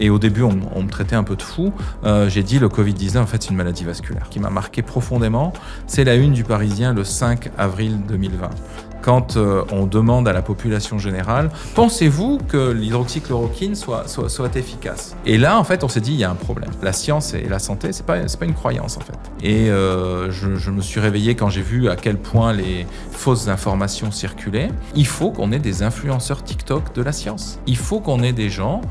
Et au début, on me traitait un peu de fou. J'ai dit le Covid-19, en fait, c'est une maladie vasculaire qui m'a marqué profondément. C'est la une du Parisien le 5 avril 2020. Quand on demande à la population générale, pensez-vous que l'hydroxychloroquine soit efficace? Et là, en fait, on s'est dit, il y a un problème. La science et la santé, c'est pas une croyance, en fait. Et je me suis réveillé quand j'ai vu à quel point les fausses informations circulaient. Il faut qu'on ait des influenceurs TikTok de la science. Il faut qu'on ait des gens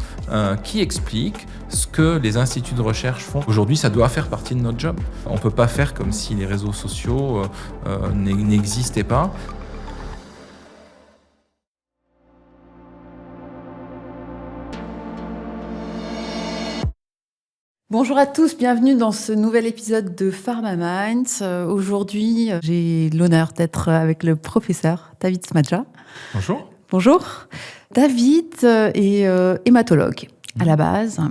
qui expliquent ce que les instituts de recherche font. Aujourd'hui, ça doit faire partie de notre job. On ne peut pas faire comme si les réseaux sociaux n'existaient pas. Bonjour à tous, bienvenue dans ce nouvel épisode de Pharma Minds. Aujourd'hui, j'ai l'honneur d'être avec le professeur David Smadja. Bonjour. Bonjour. David est hématologue à la base.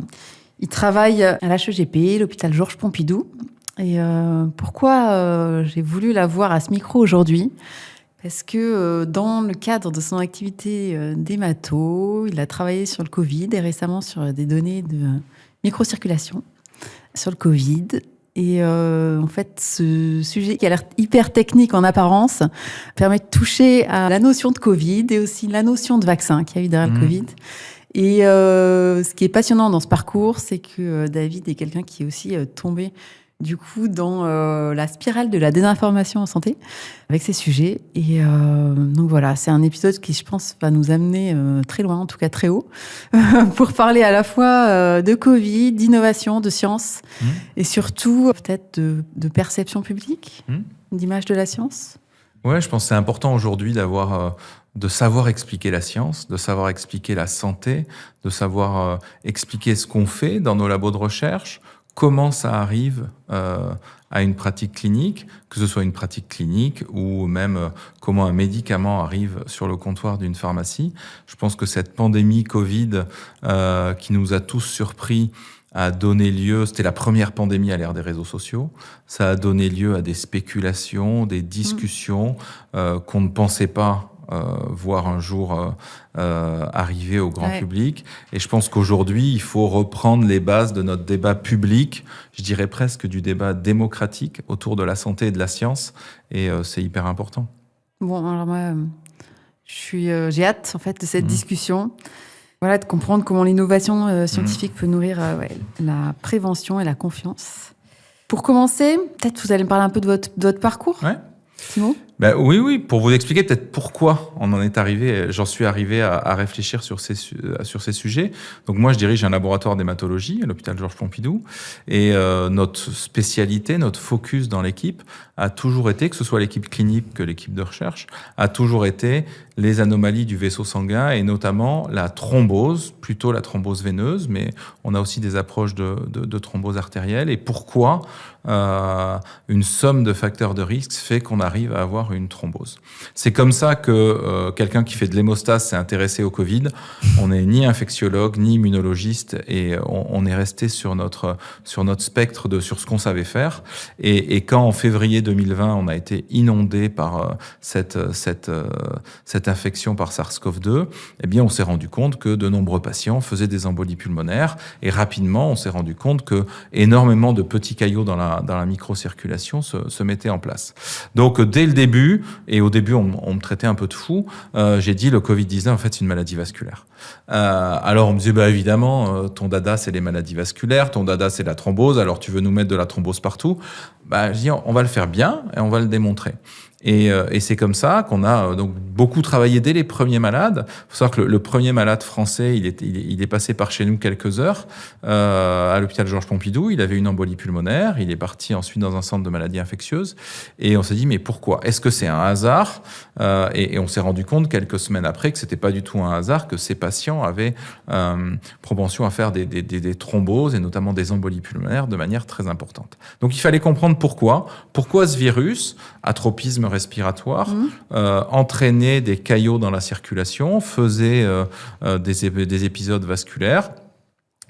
Il travaille à l'HEGP, l'hôpital Georges Pompidou. Et pourquoi j'ai voulu l'avoir à ce micro aujourd'hui ? Parce que dans le cadre de son activité d'hémato, il a travaillé sur le Covid et récemment sur des données de microcirculation sur le Covid. Et en fait, ce sujet qui a l'air hyper technique en apparence permet de toucher à la notion de Covid et aussi la notion de vaccin qu'il y a eu derrière le Covid. Et ce qui est passionnant dans ce parcours, c'est que David est quelqu'un qui est aussi tombé du coup dans la spirale de la désinformation en santé avec ces sujets. Et donc voilà, c'est un épisode qui, je pense, va nous amener très loin, en tout cas très haut, pour parler à la fois de Covid, d'innovation, de science, et surtout peut-être de perception publique, d'image de la science. Ouais, je pense que c'est important aujourd'hui de savoir expliquer la science, de savoir expliquer la santé, de savoir expliquer ce qu'on fait dans nos labos de recherche, comment ça arrive à une pratique clinique, que ce soit une pratique clinique ou même comment un médicament arrive sur le comptoir d'une pharmacie. Je pense que cette pandémie Covid qui nous a tous surpris a donné lieu, c'était la première pandémie à l'ère des réseaux sociaux, ça a donné lieu à des spéculations, des discussions qu'on ne pensait pas voir un jour arriver au grand public. Et je pense qu'aujourd'hui, il faut reprendre les bases de notre débat public, je dirais presque du débat démocratique autour de la santé et de la science. Et c'est hyper important. Bon, alors moi, j'ai hâte en fait de cette discussion. Voilà, de comprendre comment l'innovation scientifique peut nourrir la prévention et la confiance. Pour commencer, peut-être vous allez me parler un peu de votre parcours. Ouais. Simon ? Oui, pour vous expliquer peut-être pourquoi on en est arrivé, j'en suis arrivé à réfléchir sur ces sujets. Donc moi, je dirige un laboratoire d'hématologie à l'hôpital Georges Pompidou, et notre spécialité, notre focus dans l'équipe a toujours été, que ce soit l'équipe clinique que l'équipe de recherche, a toujours été les anomalies du vaisseau sanguin et notamment la thrombose, plutôt la thrombose veineuse, mais on a aussi des approches de thrombose artérielle. Et pourquoi une somme de facteurs de risque fait qu'on arrive à avoir une thrombose. C'est comme ça que quelqu'un qui fait de l'hémostase s'est intéressé au Covid. On n'est ni infectiologue, ni immunologiste, et on est resté sur notre spectre sur ce qu'on savait faire. Et quand en février 2020, on a été inondé par cette infection par SARS-CoV-2, eh bien, on s'est rendu compte que de nombreux patients faisaient des embolies pulmonaires, et rapidement, on s'est rendu compte que énormément de petits caillots dans la microcirculation se mettaient en place. Donc, dès le début, et au début, on me traitait un peu de fou, j'ai dit le Covid-19, en fait, c'est une maladie vasculaire. Alors, on me disait, évidemment, ton dada, c'est les maladies vasculaires, ton dada, c'est la thrombose, alors tu veux nous mettre de la thrombose partout. Je dis, on va le faire bien et on va le démontrer. Et c'est comme ça qu'on a donc beaucoup travaillé dès les premiers malades. Il faut savoir que le premier malade français, il est passé par chez nous quelques heures à l'hôpital Georges Pompidou. Il avait une embolie pulmonaire. Il est parti ensuite dans un centre de maladies infectieuses. Et on s'est dit, mais pourquoi ? Est-ce que c'est un hasard ? Et on s'est rendu compte quelques semaines après que c'était pas du tout un hasard, que ces patients avaient propension à faire des thromboses et notamment des embolies pulmonaires de manière très importante. Donc il fallait comprendre pourquoi ce virus, atropisme respiratoire, entraînait des caillots dans la circulation, faisait des épisodes vasculaires.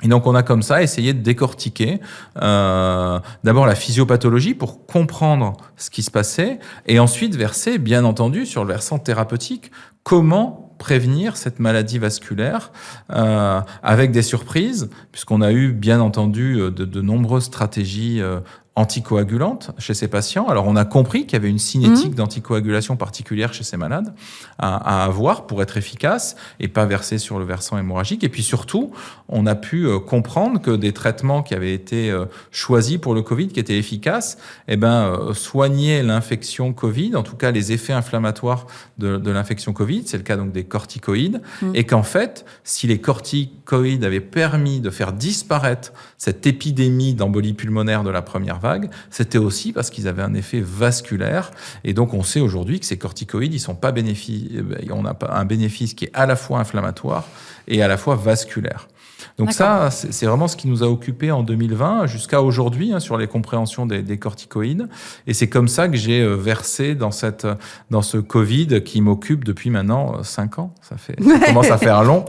Et donc on a comme ça essayé de décortiquer d'abord la physiopathologie pour comprendre ce qui se passait, et ensuite verser, bien entendu, sur le versant thérapeutique, comment prévenir cette maladie vasculaire avec des surprises, puisqu'on a eu bien entendu de nombreuses stratégies anticoagulantes chez ces patients. Alors, on a compris qu'il y avait une cinétique d'anticoagulation particulière chez ces malades à avoir pour être efficace et pas verser sur le versant hémorragique. Et puis surtout, on a pu comprendre que des traitements qui avaient été choisis pour le Covid, qui étaient efficaces, soignaient l'infection Covid, en tout cas les effets inflammatoires de l'infection Covid. C'est le cas donc des corticoïdes. Et qu'en fait, si les corticoïdes avaient permis de faire disparaître cette épidémie d'embolie pulmonaire de la première vague, c'était aussi parce qu'ils avaient un effet vasculaire. Et donc, on sait aujourd'hui que ces corticoïdes, ils sont pas on n'a pas un bénéfice qui est à la fois inflammatoire et à la fois vasculaire. Donc ça, c'est vraiment ce qui nous a occupés en 2020 jusqu'à aujourd'hui sur les compréhensions des corticoïdes. Et c'est comme ça que j'ai versé dans ce Covid qui m'occupe depuis maintenant 5 ans. Ça commence à faire long.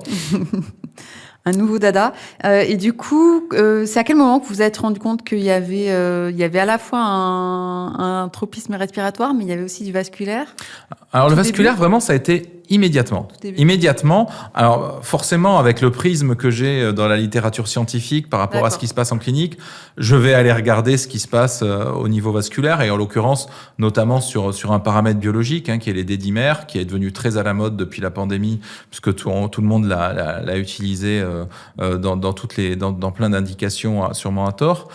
Un nouveau dada. Et du coup, c'est à quel moment que vous vous êtes rendu compte qu'il y avait à la fois un tropisme respiratoire, mais il y avait aussi du vasculaire? Alors, le vasculaire, vraiment, ça a été immédiatement. Immédiatement. Alors, forcément, avec le prisme que j'ai dans la littérature scientifique par rapport à ce qui se passe en clinique, je vais aller regarder ce qui se passe au niveau vasculaire et en l'occurrence, notamment sur un paramètre biologique, qui est les dédimères, qui est devenu très à la mode depuis la pandémie, puisque tout le monde l'a utilisé dans plein d'indications, sûrement à tort.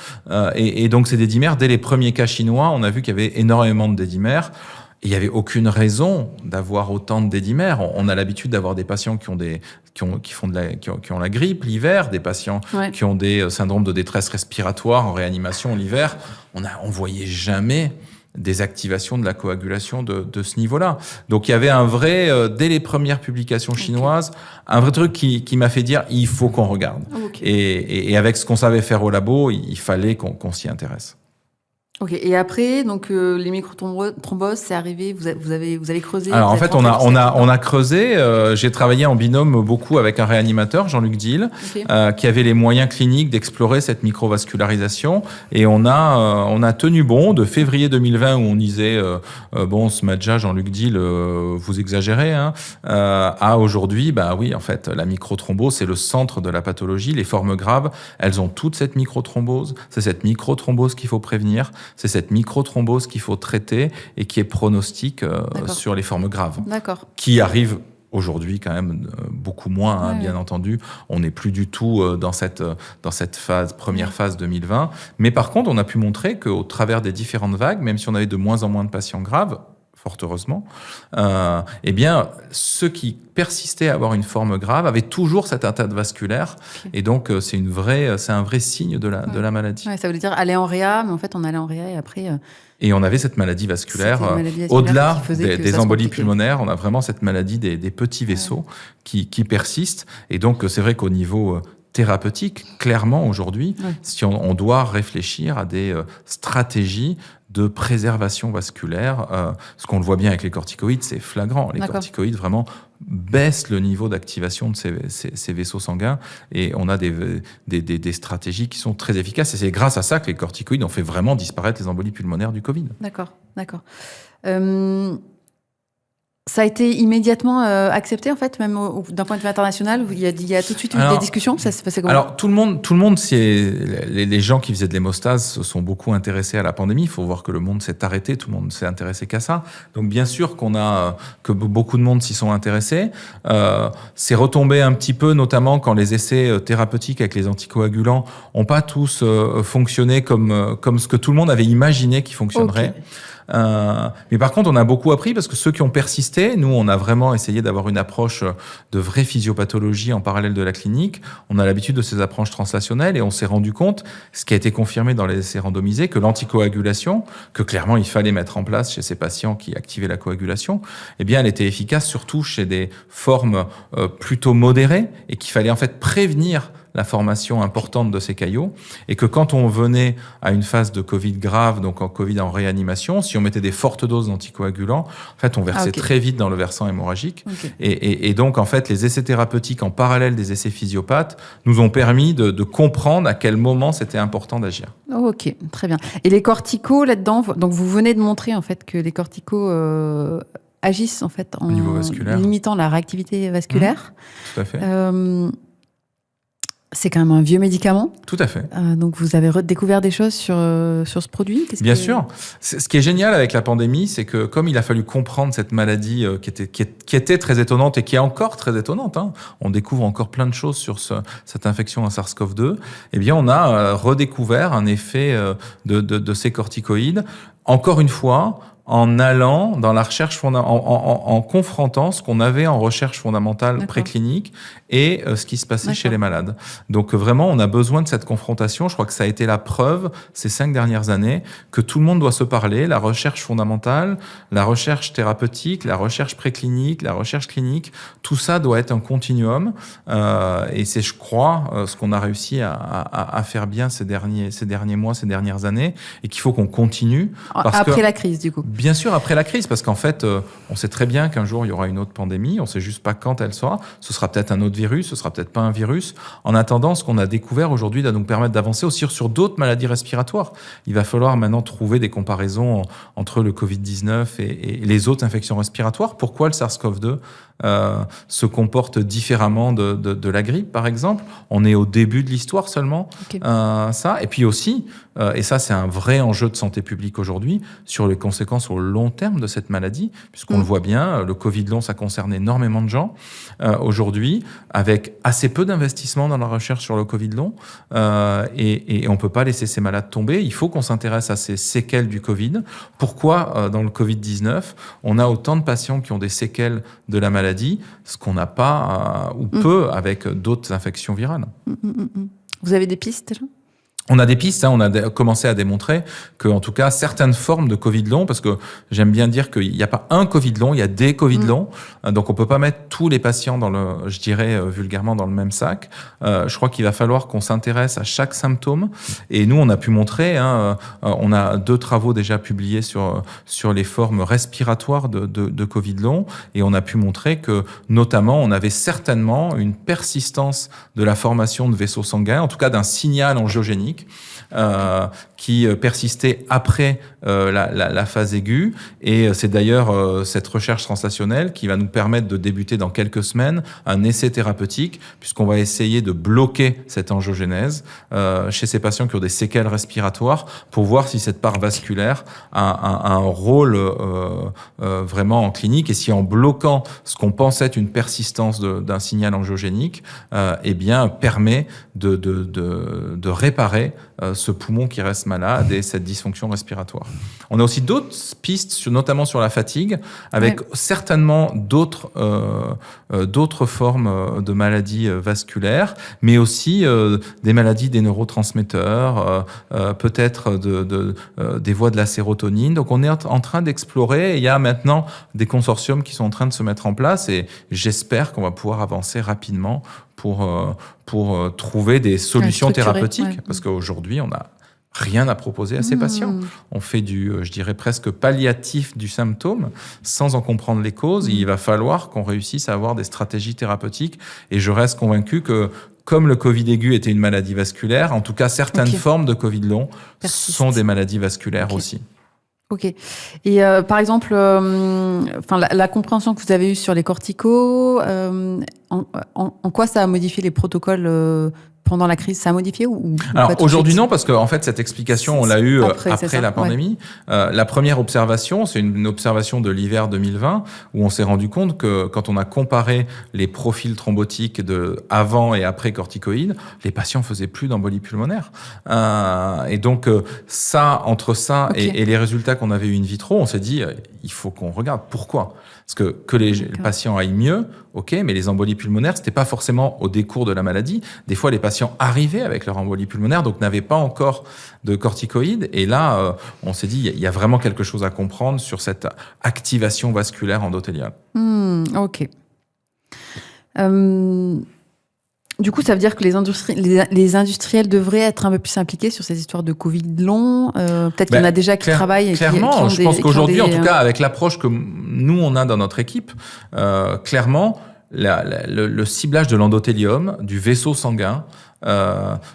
Et donc, ces dédimères, dès les premiers cas chinois, on a vu qu'il y avait énormément de dédimères. Il n'y avait aucune raison d'avoir autant de dédimères. On a l'habitude d'avoir des patients qui ont la grippe l'hiver, des patients qui ont des syndromes de détresse respiratoire en réanimation l'hiver. On voyait jamais des activations de la coagulation de ce niveau-là. Donc il y avait un vrai, dès les premières publications chinoises, un vrai truc qui m'a fait dire il faut qu'on regarde. Et avec ce qu'on savait faire au labo, il fallait qu'on s'y intéresse. Ok. Et après, donc les microthromboses, c'est arrivé. Vous avez creusé. Alors en fait, on a creusé. J'ai travaillé en binôme beaucoup avec un réanimateur, Jean-Luc Dill, qui avait les moyens cliniques d'explorer cette microvascularisation. Et on a tenu bon de février 2020 où on disait Smadja, Jean-Luc Dill, vous exagérez, à aujourd'hui, oui, en fait, la microthrombose, c'est le centre de la pathologie. Les formes graves, elles ont toute cette microthrombose. C'est cette microthrombose qu'il faut prévenir. C'est cette microthrombose qu'il faut traiter et qui est pronostic sur les formes graves. D'accord. Qui arrivent aujourd'hui quand même beaucoup moins, bien entendu. On n'est plus du tout dans cette première phase 2020. Mais par contre, on a pu montrer qu'au travers des différentes vagues, même si on avait de moins en moins de patients graves, fort heureusement, ceux qui persistaient à avoir une forme grave avaient toujours cette atteinte vasculaire. Et donc, c'est un vrai signe de la maladie. Ouais, ça veut dire aller en réa, mais en fait, on allait en réa et après... Et on avait cette maladie vasculaire, au-delà des embolies pulmonaires, on a vraiment cette maladie des petits vaisseaux qui persistent. Et donc, c'est vrai qu'au niveau thérapeutique, clairement, aujourd'hui, si on doit réfléchir à des stratégies de préservation vasculaire. Ce qu'on le voit bien avec les corticoïdes, c'est flagrant. Les corticoïdes vraiment baissent le niveau d'activation de ces vaisseaux sanguins et on a des stratégies qui sont très efficaces. Et c'est grâce à ça que les corticoïdes ont fait vraiment disparaître les embolies pulmonaires du Covid. D'accord. Ça a été immédiatement accepté, en fait, même d'un point de vue international. Il y a tout de suite eu des discussions. Ça s'est passé comment? Alors, tout le monde, les gens qui faisaient de l'hémostase se sont beaucoup intéressés à la pandémie. Il faut voir que le monde s'est arrêté. Tout le monde s'est intéressé qu'à ça. Donc, bien sûr que beaucoup de monde s'y sont intéressés. C'est retombé un petit peu, notamment quand les essais thérapeutiques avec les anticoagulants n'ont pas tous fonctionné comme ce que tout le monde avait imaginé qu'ils fonctionneraient. Mais par contre, on a beaucoup appris parce que ceux qui ont persisté, nous, on a vraiment essayé d'avoir une approche de vraie physiopathologie en parallèle de la clinique. On a l'habitude de ces approches translationnelles et on s'est rendu compte, ce qui a été confirmé dans les essais randomisés, que l'anticoagulation, que clairement il fallait mettre en place chez ces patients qui activaient la coagulation, elle était efficace surtout chez des formes plutôt modérées et qu'il fallait en fait prévenir la formation importante de ces caillots, et que quand on venait à une phase de Covid grave, donc en Covid en réanimation, si on mettait des fortes doses d'anticoagulants, en fait, on versait très vite dans le versant hémorragique. Et donc, en fait, les essais thérapeutiques en parallèle des essais physiopathes nous ont permis de comprendre à quel moment c'était important d'agir. Ok, très bien. Et les corticos là-dedans, donc vous venez de montrer en fait que les corticos agissent en fait au niveau vasculaire, limitant la réactivité vasculaire. Tout à fait. C'est quand même un vieux médicament. Tout à fait. Donc, vous avez redécouvert des choses sur ce produit. Bien sûr. Ce qui est génial avec la pandémie, c'est que comme il a fallu comprendre cette maladie qui était très étonnante et qui est encore très étonnante, on découvre encore plein de choses sur cette infection à SARS-CoV-2, eh bien, on a redécouvert un effet de ces corticoïdes. Encore une fois, en allant dans la recherche en confrontant ce qu'on avait en recherche fondamentale préclinique et ce qui se passait chez les malades. Donc vraiment, on a besoin de cette confrontation. Je crois que ça a été la preuve ces 5 dernières années que tout le monde doit se parler. La recherche fondamentale, la recherche thérapeutique, la recherche préclinique, la recherche clinique, tout ça doit être un continuum. Et c'est, je crois, ce qu'on a réussi à faire bien ces derniers mois, ces dernières années, et qu'il faut qu'on continue. Après la crise, du coup. Bien sûr, après la crise, parce qu'en fait, on sait très bien qu'un jour, il y aura une autre pandémie. On ne sait juste pas quand elle sera. Ce sera peut-être un autre virus, ce sera peut-être pas un virus. En attendant, ce qu'on a découvert aujourd'hui doit nous permettre d'avancer aussi sur d'autres maladies respiratoires. Il va falloir maintenant trouver des comparaisons entre le Covid-19 et les autres infections respiratoires. Pourquoi le SARS-CoV-2 se comporte différemment de la grippe, par exemple? On est au début de l'histoire seulement. Ça. Et puis aussi, et ça c'est un vrai enjeu de santé publique aujourd'hui, sur les conséquences au long terme de cette maladie, puisqu'on le voit bien, le Covid long, ça concerne énormément de gens aujourd'hui, avec assez peu d'investissement dans la recherche sur le Covid long, et on peut pas laisser ces malades tomber. Il faut qu'on s'intéresse à ces séquelles du Covid. Pourquoi dans le Covid-19, on a autant de patients qui ont des séquelles de la maladie, ce qu'on n'a pas ou peu avec d'autres infections virales. Vous avez des pistes déjà ? On a des pistes, on a commencé à démontrer que, en tout cas, certaines formes de Covid long, parce que j'aime bien dire qu'il n'y a pas un Covid long, il y a des Covid longs, donc on peut pas mettre tous les patients je dirais vulgairement, dans le même sac. Je crois qu'il va falloir qu'on s'intéresse à chaque symptôme, et nous, on a pu montrer, on a 2 travaux déjà publiés sur les formes respiratoires de Covid long, et on a pu montrer que, notamment, on avait certainement une persistance de la formation de vaisseaux sanguins, en tout cas d'un signal angiogénique, qui persistait après la phase aiguë. Et c'est d'ailleurs cette recherche translationnelle qui va nous permettre de débuter dans quelques semaines un essai thérapeutique, puisqu'on va essayer de bloquer cette angiogénèse chez ces patients qui ont des séquelles respiratoires, pour voir si cette part vasculaire a un rôle vraiment en clinique, et si en bloquant ce qu'on pense être une persistance d'un signal angiogénique, eh bien permet de réparer ce poumon qui reste malade et cette dysfonction respiratoire. On a aussi d'autres pistes, notamment sur la fatigue, avec certainement d'autres formes de maladies vasculaires, mais aussi des maladies des neurotransmetteurs, peut-être des voies de la sérotonine. Donc on est en train d'explorer, et il y a maintenant des consortiums qui sont en train de se mettre en place, et j'espère qu'on va pouvoir avancer rapidement pour trouver des solutions thérapeutiques, parce qu'aujourd'hui, on n'a rien à proposer à ces patients. On fait je dirais presque palliatif du symptôme, sans en comprendre les causes. Il va falloir qu'on réussisse à avoir des stratégies thérapeutiques, et je reste convaincu que, comme le Covid aigu était une maladie vasculaire, en tout cas, certaines formes de Covid long sont des maladies vasculaires aussi. Ok. Et par exemple, la compréhension que vous avez eue sur les corticos, en quoi ça a modifié les protocoles pendant la crise? Ça a modifié ou Alors aujourd'hui non, parce que en fait cette explication on l'a eue après la pandémie. La première observation, c'est une observation de l'hiver 2020, où on s'est rendu compte que quand on a comparé les profils thrombotiques de avant et après corticoïdes, les patients faisaient plus d'embolie pulmonaire. Et donc entre ça et les résultats qu'on avait eu in vitro, on s'est dit il faut qu'on regarde pourquoi. Parce que les patients aillent mieux, ok, mais les embolies pulmonaires, c'était pas forcément au décours de la maladie. Des fois, les patients arrivaient avec leur embolie pulmonaire, donc n'avaient pas encore de corticoïdes. Et là, on s'est dit, il y a vraiment quelque chose à comprendre sur cette activation vasculaire endothéliale. Ok. Du coup, ça veut dire que les industriels devraient être un peu plus impliqués sur ces histoires de Covid long. Peut-être qu'il y en a déjà qui travaillent. Clairement, je pense qu'aujourd'hui, en tout cas, avec l'approche que nous, on a dans notre équipe, clairement, le ciblage de l'endothélium, du vaisseau sanguin,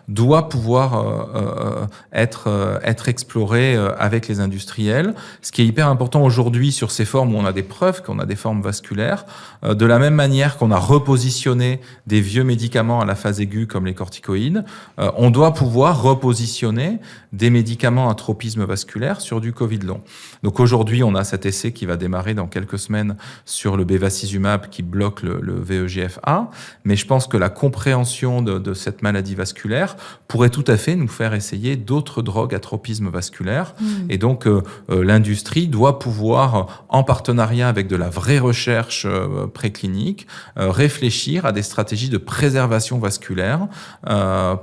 doit pouvoir être exploré avec les industriels. Ce qui est hyper important aujourd'hui sur ces formes où on a des preuves qu'on a des formes vasculaires, de la même manière qu'on a repositionné des vieux médicaments à la phase aiguë comme les corticoïdes, on doit pouvoir repositionner des médicaments à tropisme vasculaire sur du Covid long. Donc aujourd'hui, on a cet essai qui va démarrer dans quelques semaines sur le bevacizumab qui bloque le VEGF-A, mais je pense que la compréhension de cette maladie vasculaire pourrait tout à fait nous faire essayer d'autres drogues à tropisme vasculaire. Et donc, l'industrie doit pouvoir, en partenariat avec de la vraie recherche préclinique, réfléchir à des stratégies de préservation vasculaire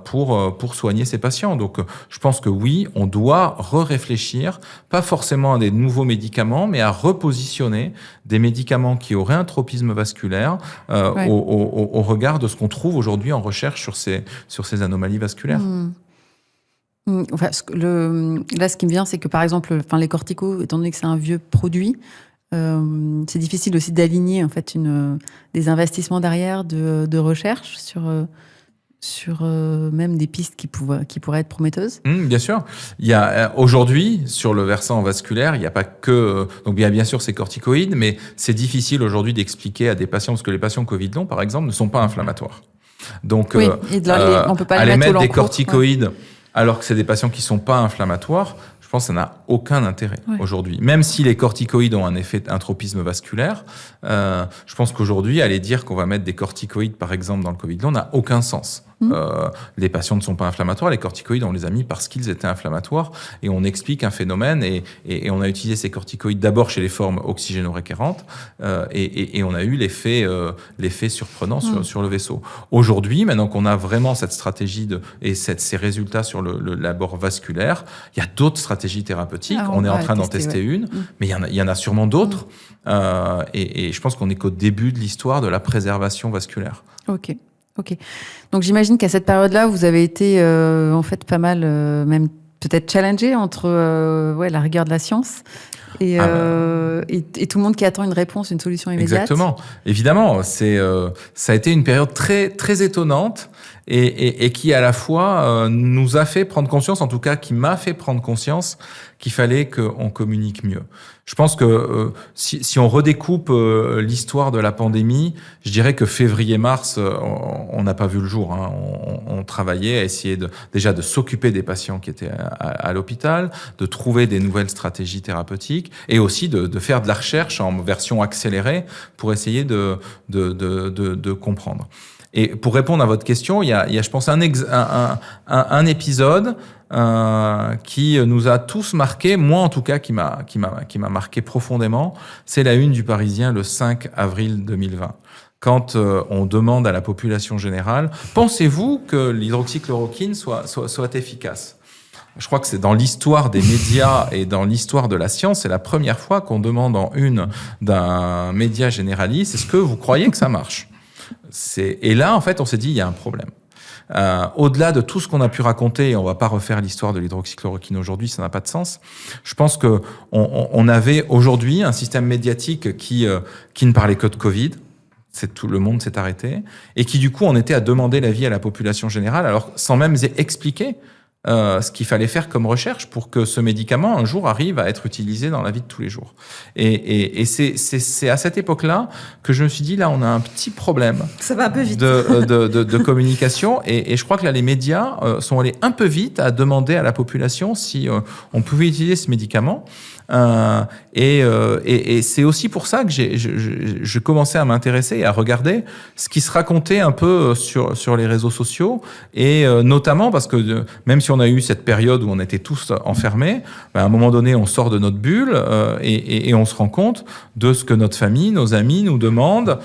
pour soigner ces patients. Donc, je pense que oui, on doit réfléchir, pas forcément à des nouveaux médicaments, mais à repositionner des médicaments qui auraient un tropisme vasculaire au regard de ce qu'on trouve aujourd'hui en recherche sur ces anomalies vasculaires. Enfin, là, ce qui me vient, c'est que par exemple, les corticos, étant donné que c'est un vieux produit, c'est difficile aussi d'aligner en fait des investissements derrière de recherche sur même des pistes qui pourraient être prometteuses. Bien sûr. Il y a aujourd'hui, sur le versant vasculaire, il n'y a pas que... Donc bien sûr, c'est corticoïdes, mais c'est difficile aujourd'hui d'expliquer à des patients, parce que les patients Covid long, par exemple, ne sont pas inflammatoires. Donc, oui, on peut pas aller mettre des cours, corticoïdes alors que c'est des patients qui ne sont pas inflammatoires, je pense que ça n'a aucun intérêt aujourd'hui. Même si les corticoïdes ont un tropisme vasculaire, je pense qu'aujourd'hui, aller dire qu'on va mettre des corticoïdes, par exemple, dans le Covid long, n'a aucun sens. Les patients ne sont pas inflammatoires, les corticoïdes, on les a mis parce qu'ils étaient inflammatoires, et on explique un phénomène, et on a utilisé ces corticoïdes d'abord chez les formes oxygénorequérantes, et on a eu l'effet surprenant sur le vaisseau. Aujourd'hui, maintenant qu'on a vraiment cette stratégie ces résultats sur le labor vasculaire, il y a d'autres stratégies thérapeutiques, on est en train d'en tester une, mais il y en a sûrement d'autres, et je pense qu'on n'est qu'au début de l'histoire de la préservation vasculaire. Ok. Donc j'imagine qu'à cette période-là, vous avez été en fait pas mal, même peut-être challengé entre la rigueur de la science et tout le monde qui attend une réponse, une solution immédiate. Exactement. Évidemment, ça a été une période très très étonnante et qui à la fois nous a fait prendre conscience, en tout cas qui m'a fait prendre conscience qu'il fallait qu'on communique mieux. Je pense que si on redécoupe l'histoire de la pandémie, je dirais que février-mars, on n'a pas vu le jour. On travaillait à essayer déjà de s'occuper des patients qui étaient à l'hôpital, de trouver des nouvelles stratégies thérapeutiques et aussi de faire de la recherche en version accélérée pour essayer de comprendre. Et pour répondre à votre question, il y a je pense, un épisode qui nous a tous marqués, moi en tout cas, qui m'a marqué profondément. C'est la une du Parisien le 5 avril 2020. Quand on demande à la population générale, pensez-vous que l'hydroxychloroquine soit efficace ? Je crois que c'est dans l'histoire des médias et dans l'histoire de la science, c'est la première fois qu'on demande en une d'un média généraliste, est-ce que vous croyez que ça marche ? Et là, en fait, on s'est dit, il y a un problème. Au-delà de tout ce qu'on a pu raconter, et on va pas refaire l'histoire de l'hydroxychloroquine aujourd'hui, ça n'a pas de sens. Je pense que on avait aujourd'hui un système médiatique qui ne parlait que de Covid. Tout le monde s'est arrêté. Et qui, du coup, on était à demander l'avis à la population générale, alors sans même expliquer ce qu'il fallait faire comme recherche pour que ce médicament, un jour, arrive à être utilisé dans la vie de tous les jours. Et c'est à cette époque-là que je me suis dit, là, on a un petit problème. Ça va un peu vite. de communication. Et je crois que là, les médias sont allés un peu vite à demander à la population si on pouvait utiliser ce médicament. Et c'est aussi pour ça que je commençais à m'intéresser et à regarder ce qui se racontait un peu sur les réseaux sociaux, et notamment parce que même si on a eu cette période où on était tous enfermés, à un moment donné on sort de notre bulle et on se rend compte de ce que notre famille, nos amis nous demandent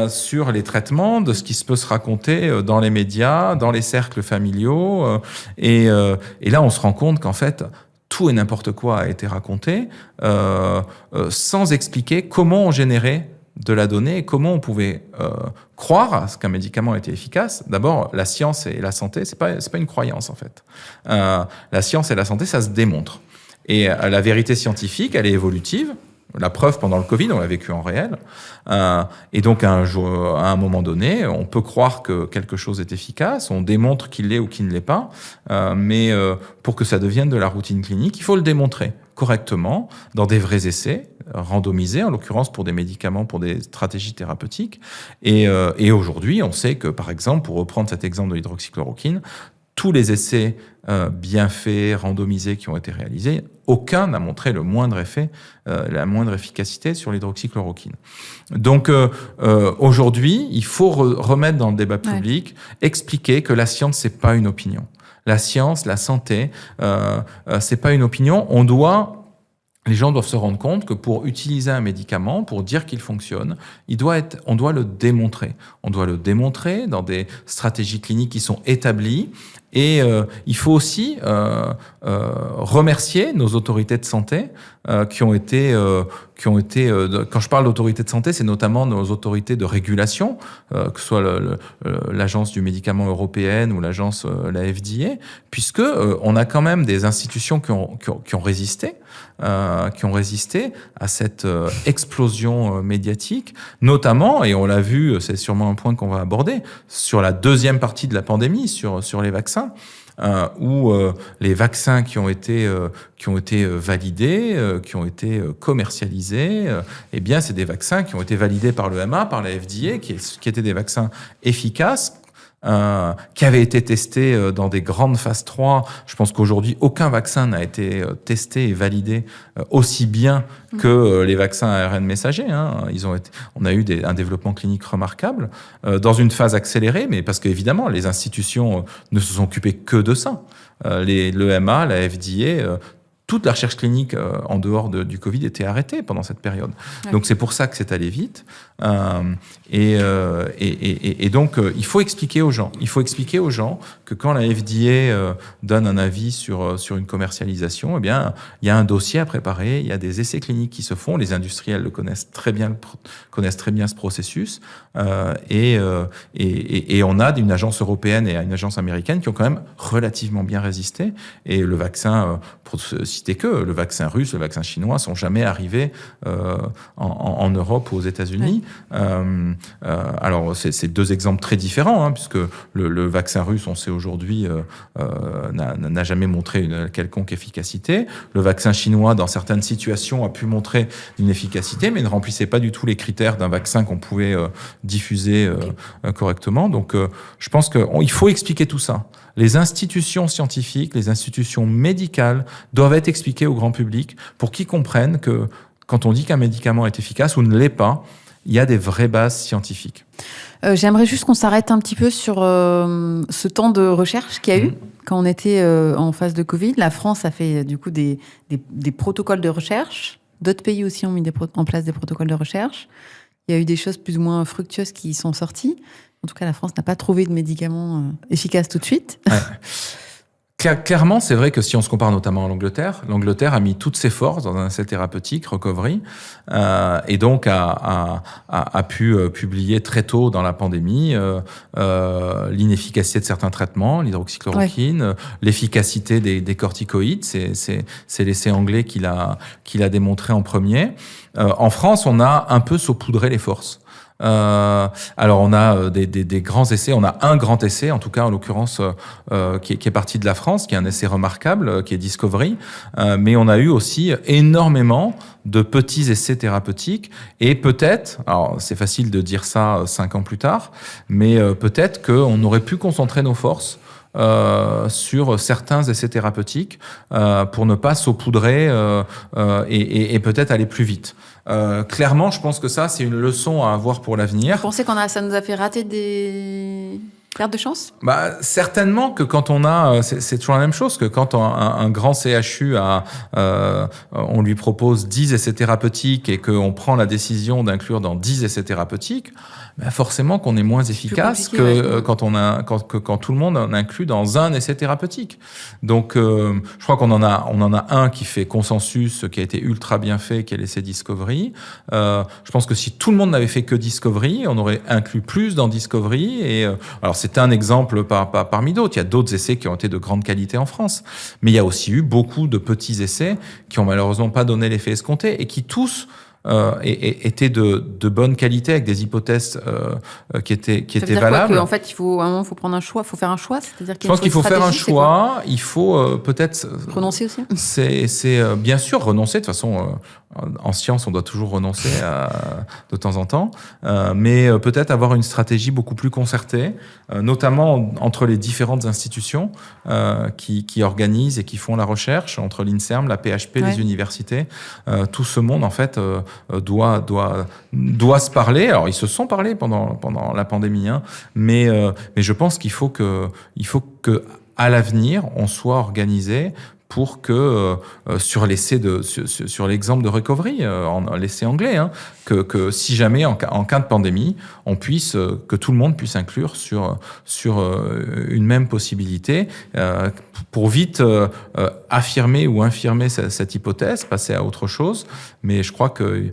sur les traitements, de ce qui se peut se raconter dans les médias, dans les cercles familiaux, et là on se rend compte qu'en fait tout et n'importe quoi a été raconté, sans expliquer comment on générait de la donnée et comment on pouvait croire à ce qu'un médicament était efficace. D'abord, la science et la santé, c'est pas une croyance en fait. La science et la santé, ça se démontre. Et la vérité scientifique, elle est évolutive. La preuve, pendant le Covid, on l'a vécu en réel. Et donc, à un moment donné, on peut croire que quelque chose est efficace, on démontre qu'il l'est ou qu'il ne l'est pas, mais pour que ça devienne de la routine clinique, il faut le démontrer correctement dans des vrais essais randomisés, en l'occurrence pour des médicaments, pour des stratégies thérapeutiques. Et aujourd'hui, on sait que, par exemple, pour reprendre cet exemple de l'hydroxychloroquine, tous les essais bien faits, randomisés qui ont été réalisés, aucun n'a montré le moindre effet, la moindre efficacité sur l'hydroxychloroquine. Donc aujourd'hui, il faut remettre dans le débat public, expliquer que la science, c'est pas une opinion. La science, la santé, c'est pas une opinion. Les gens doivent se rendre compte que pour utiliser un médicament, pour dire qu'il fonctionne, on doit le démontrer. On doit le démontrer dans des stratégies cliniques qui sont établies. Et il faut aussi remercier nos autorités de santé qui ont été quand je parle d'autorités de santé, c'est notamment nos autorités de régulation, que ce soit l'agence du médicament européenne ou l'agence la FDA, puisque on a quand même des institutions qui ont résisté à cette explosion médiatique, notamment, et on l'a vu, c'est sûrement un point qu'on va aborder, sur la deuxième partie de la pandémie, sur les vaccins, où les vaccins qui ont été validés, qui ont été commercialisés, eh bien, c'est des vaccins qui ont été validés par l'EMA, par la FDA, qui étaient des vaccins efficaces, qui avaient été testés dans des grandes phases 3. Je pense qu'aujourd'hui, aucun vaccin n'a été testé et validé aussi bien que les vaccins ARN messagers. On a eu un développement clinique remarquable dans une phase accélérée, mais parce qu'évidemment, les institutions ne se sont occupées que de ça. L'EMA, la FDA, toute la recherche clinique en dehors du Covid était arrêtée pendant cette période. Ouais. Donc c'est pour ça que c'est allé vite. Et donc il faut expliquer aux gens. Il faut expliquer aux gens que quand la FDA donne un avis sur une commercialisation, eh bien il y a un dossier à préparer, il y a des essais cliniques qui se font. Les industriels le connaissent très bien ce processus. Et on a une agence européenne et une agence américaine qui ont quand même relativement bien résisté. Et le vaccin, pour citer que le vaccin russe, le vaccin chinois sont jamais arrivés en Europe ou aux États-Unis. Ouais. Alors c'est deux exemples très différents, puisque le vaccin russe, on sait aujourd'hui, n'a jamais montré une quelconque efficacité. Le vaccin chinois, dans certaines situations, a pu montrer une efficacité, mais ne remplissait pas du tout les critères d'un vaccin qu'on pouvait diffuser correctement. Donc je pense qu'il faut expliquer tout ça. Les institutions scientifiques, les institutions médicales doivent être expliquées au grand public pour qu'ils comprennent que quand on dit qu'un médicament est efficace ou ne l'est pas, il y a des vraies bases scientifiques. J'aimerais juste qu'on s'arrête un petit peu sur ce temps de recherche qu'il y a eu quand on était en phase de Covid. La France a fait du coup des protocoles de recherche. D'autres pays aussi ont mis en place des protocoles de recherche. Il y a eu des choses plus ou moins fructueuses qui sont sorties. En tout cas, la France n'a pas trouvé de médicaments efficaces tout de suite. Ouais. Clairement, c'est vrai que si on se compare notamment à l'Angleterre a mis toutes ses forces dans un essai thérapeutique, Recovery, et donc a pu publier très tôt dans la pandémie l'inefficacité de certains traitements, l'hydroxychloroquine, l'efficacité des corticoïdes. C'est l'essai anglais qui l'a démontré en premier. En France, on a un peu saupoudré les forces. Alors on a des grands essais, on a un grand essai en tout cas en l'occurrence qui est parti de la France, qui est un essai remarquable, qui est Discovery, mais on a eu aussi énormément de petits essais thérapeutiques et peut-être, alors c'est facile de dire ça 5 ans plus tard, mais peut-être qu'on aurait pu concentrer nos forces sur certains essais thérapeutiques pour ne pas saupoudrer et peut-être aller plus vite. Clairement, je pense que ça, c'est une leçon à avoir pour l'avenir. Vous pensez ça nous a fait rater des pertes de chance ? Certainement que quand on a, c'est toujours la même chose, que quand un grand CHU on lui propose 10 essais thérapeutiques et qu'on prend la décision d'inclure dans 10 essais thérapeutiques, forcément qu'on est moins efficace que quand tout le monde en inclut dans un essai thérapeutique. Donc, je crois qu'on en a un qui fait consensus, qui a été ultra bien fait, qui est l'essai Discovery. Je pense que si tout le monde n'avait fait que Discovery, on aurait inclus plus dans Discovery. Et alors c'était un exemple parmi d'autres. Il y a d'autres essais qui ont été de grande qualité en France. Mais il y a aussi eu beaucoup de petits essais qui ont malheureusement pas donné l'effet escompté et qui tous étaient de bonne qualité avec des hypothèses qui étaient valables. En fait, à un moment, il faut prendre un choix, il faut faire un choix, c'est-à-dire je pense qu'il faut faire un choix. Il faut peut-être renoncer aussi. C'est bien sûr renoncer. De toute façon, en science, on doit toujours renoncer de temps en temps, mais peut-être avoir une stratégie beaucoup plus concertée, notamment entre les différentes institutions qui organisent et qui font la recherche, entre l'INSERM, la PHP, les universités. Tout ce monde, en fait, doit se parler. Alors, ils se sont parlé pendant la pandémie, hein, mais je pense qu'il faut que à l'avenir, on soit organisé pour que sur l'exemple de recovery, l'essai anglais, hein, que si jamais en cas de pandémie, que tout le monde puisse inclure sur une même possibilité pour vite affirmer ou infirmer cette hypothèse, passer à autre chose. Mais je crois que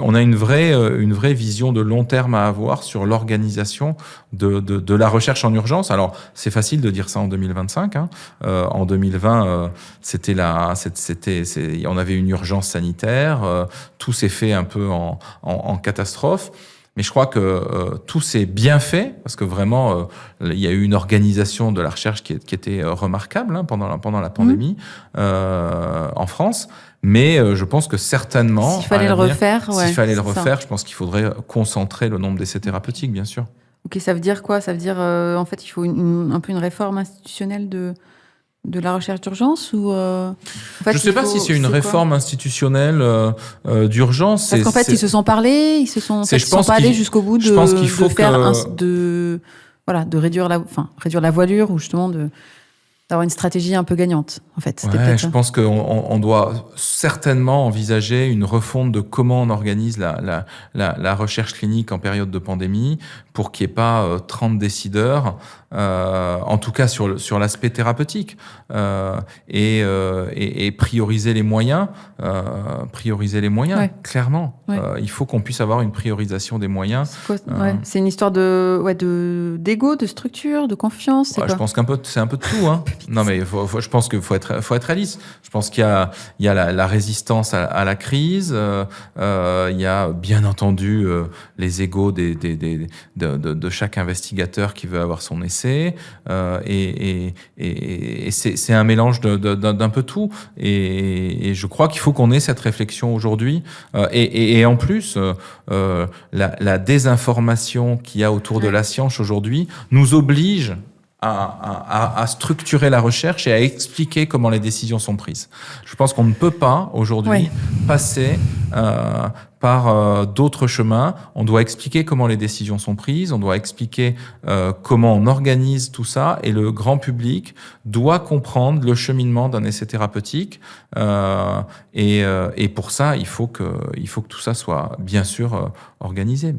on a une vraie vision de long terme à avoir sur l'organisation de la recherche en urgence. Alors c'est facile de dire ça en 2025. Hein. En 2020, on avait une urgence sanitaire. Tout s'est fait un peu en catastrophe. Mais je crois que tout s'est bien fait, parce que vraiment, il y a eu une organisation de la recherche qui était remarquable, hein, pendant la pandémie en France. Mais je pense que certainement... S'il fallait le refaire, je pense qu'il faudrait concentrer le nombre d'essais thérapeutiques, bien sûr. Ok, ça veut dire quoi ? Ça veut dire, en fait, il faut un peu une réforme institutionnelle de la recherche d'urgence ou en fait, je ne sais pas si c'est une réforme institutionnelle d'urgence. Parce qu'en fait, ils se sont parlé, ils se sont pas allés jusqu'au bout de réduire la voilure ou justement d'avoir une stratégie un peu gagnante, en fait. Je pense qu'on doit certainement envisager une refonte de comment on organise la recherche clinique en période de pandémie pour qu'il n'y ait pas 30 décideurs, en tout cas sur l'aspect thérapeutique, et prioriser les moyens, clairement. Ouais. Il faut qu'on puisse avoir une priorisation des moyens. C'est une histoire d'ego, de structure, de confiance. Je pense c'est un peu de tout. Hein. Non, mais je pense qu'il faut être réaliste. Je pense qu'il y a la résistance à la crise. Il y a bien entendu les égos de chaque investigateur qui veut avoir son essai. Et c'est un mélange d'un peu tout. Et je crois qu'il faut qu'on ait cette réflexion aujourd'hui. Et en plus, la désinformation qu'il y a autour de la science aujourd'hui nous oblige à structurer la recherche et à expliquer comment les décisions sont prises. Je pense qu'on ne peut pas aujourd'hui passer par d'autres chemins. On doit expliquer comment les décisions sont prises, on doit expliquer comment on organise tout ça, et le grand public doit comprendre le cheminement d'un essai thérapeutique. Et pour ça, il faut que tout ça soit bien sûr organisé.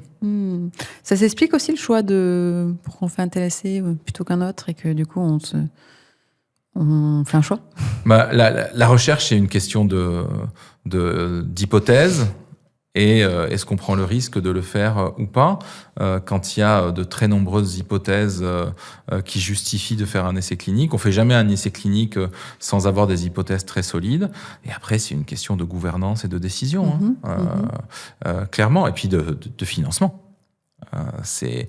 Ça s'explique aussi le choix pourquoi on fait un tel essai plutôt qu'un autre, et que du coup on fait un choix. La recherche, c'est une question d'hypothèse. Et est-ce qu'on prend le risque de le faire ou pas quand il y a de très nombreuses hypothèses qui justifient de faire un essai clinique. On fait jamais un essai clinique sans avoir des hypothèses très solides. Et après, c'est une question de gouvernance et de décision, clairement, et puis de financement. Il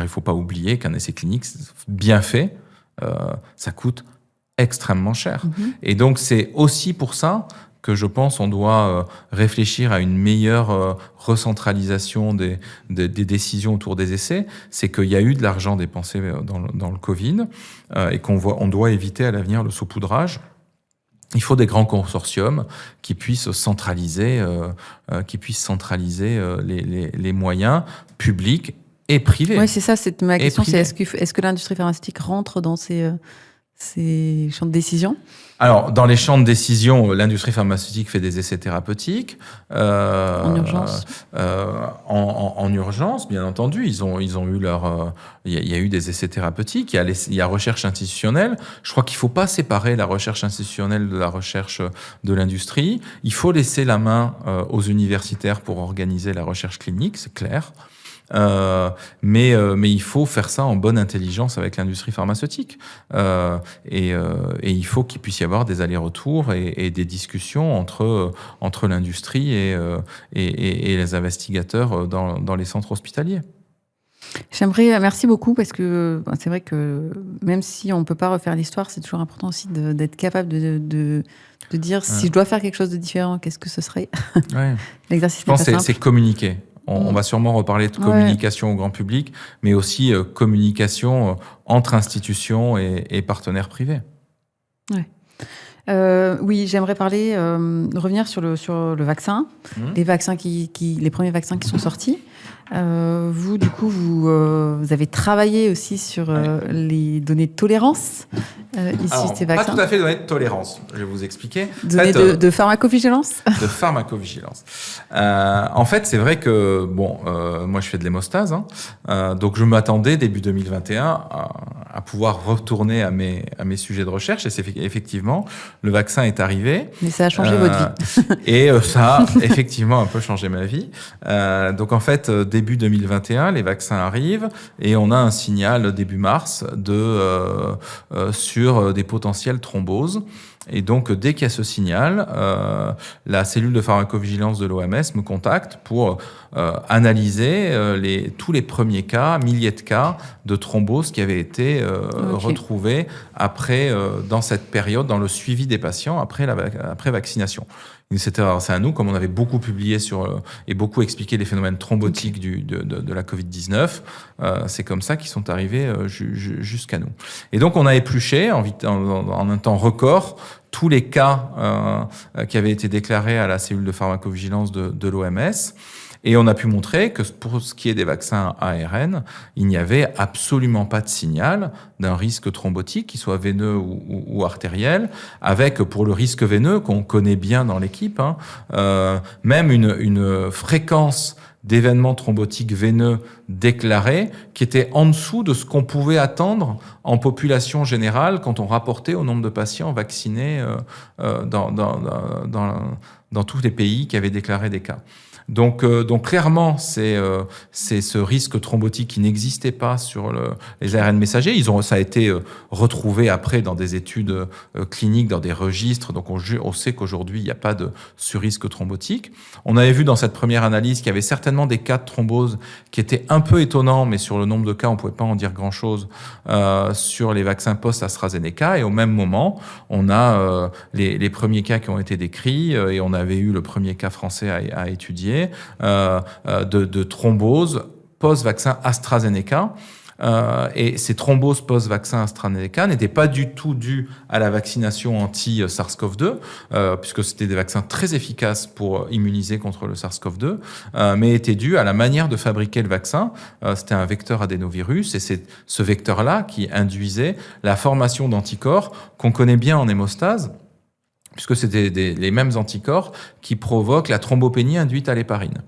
faut pas oublier qu'un essai clinique bien fait, ça coûte extrêmement cher. Et donc, c'est aussi pour ça que je pense on doit réfléchir à une meilleure recentralisation des décisions autour des essais. C'est qu'il y a eu de l'argent dépensé dans le Covid, et on doit éviter à l'avenir le saupoudrage. Il faut des grands consortiums qui puissent centraliser les moyens publics et privés. Oui, c'est ça, c'est ma question. C'est est-ce que l'industrie pharmaceutique rentre dans ces champs de décision? Alors, dans les champs de décision, l'industrie pharmaceutique fait des essais thérapeutiques. En urgence. En urgence, bien entendu. Ils ont eu il y a eu des essais thérapeutiques. Il y a recherche institutionnelle. Je crois qu'il faut pas séparer la recherche institutionnelle de la recherche de l'industrie. Il faut laisser la main aux universitaires pour organiser la recherche clinique, c'est clair. Mais il faut faire ça en bonne intelligence avec l'industrie pharmaceutique. Et il faut qu'il puisse y avoir des allers-retours et des discussions entre l'industrie et les investigateurs dans les centres hospitaliers. Merci beaucoup, parce que c'est vrai que même si on ne peut pas refaire l'histoire, c'est toujours important aussi d'être capable de dire si je dois faire quelque chose de différent, qu'est-ce que ce serait. Ouais. L'exercice Je pense n'est pas que c'est communiquer. On va sûrement reparler de communication au grand public, mais aussi communication entre institutions et partenaires privés. Ouais. Oui, j'aimerais revenir sur le vaccin, les premiers vaccins qui sont sortis. Vous, du coup, vous avez travaillé aussi sur les données de tolérance issues de ces vaccins. Pas tout à fait données de tolérance, je vais vous expliquer. Données de pharmacovigilance. De pharmacovigilance. En fait, c'est vrai que, moi je fais de l'hémostase, donc je m'attendais début 2021 à pouvoir retourner à mes sujets de recherche, et c'est effectivement, le vaccin est arrivé. Mais ça a changé votre vie. Et ça a effectivement un peu changé ma vie. Donc en fait, début 2021, les vaccins arrivent et on a un signal début mars sur des potentielles thromboses. Et donc, dès qu'il y a ce signal, la cellule de pharmacovigilance de l'OMS me contacte pour analyser tous les premiers cas, milliers de cas de thrombose qui avaient été retrouvés après, dans cette période, dans le suivi des patients après vaccination. C'est à nous, comme on avait beaucoup publié et beaucoup expliqué les phénomènes thrombotiques de la Covid-19, c'est comme ça qu'ils sont arrivés jusqu'à nous. Et donc, on a épluché en un temps record tous les cas qui avaient été déclarés à la cellule de pharmacovigilance de l'OMS. Et on a pu montrer que pour ce qui est des vaccins ARN, il n'y avait absolument pas de signal d'un risque thrombotique, qu'il soit veineux ou artériel, avec, pour le risque veineux, qu'on connaît bien dans l'équipe, même une fréquence d'événements thrombotiques veineux déclarés qui était en dessous de ce qu'on pouvait attendre en population générale quand on rapportait au nombre de patients vaccinés dans tous les pays qui avaient déclaré des cas. Donc clairement, c'est ce risque thrombotique qui n'existait pas sur les ARN messagers. Ça a été retrouvé après dans des études cliniques, dans des registres. Donc on sait qu'aujourd'hui, il n'y a pas de surrisque thrombotique. On avait vu dans cette première analyse qu'il y avait certainement des cas de thrombose qui étaient un peu étonnants, mais sur le nombre de cas, on ne pouvait pas en dire grand-chose sur les vaccins post-AstraZeneca. Et au même moment, on a les premiers cas qui ont été décrits, et on avait eu le premier cas français à étudier, de thrombose post-vaccin AstraZeneca. Et ces thromboses post-vaccin AstraZeneca n'étaient pas du tout dues à la vaccination anti-SARS-CoV-2, puisque c'était des vaccins très efficaces pour immuniser contre le SARS-CoV-2, mais étaient dues à la manière de fabriquer le vaccin. C'était un vecteur adénovirus, et c'est ce vecteur-là qui induisait la formation d'anticorps qu'on connaît bien en hémostase, puisque c'est les mêmes anticorps qui provoquent la thrombopénie induite à l'héparine.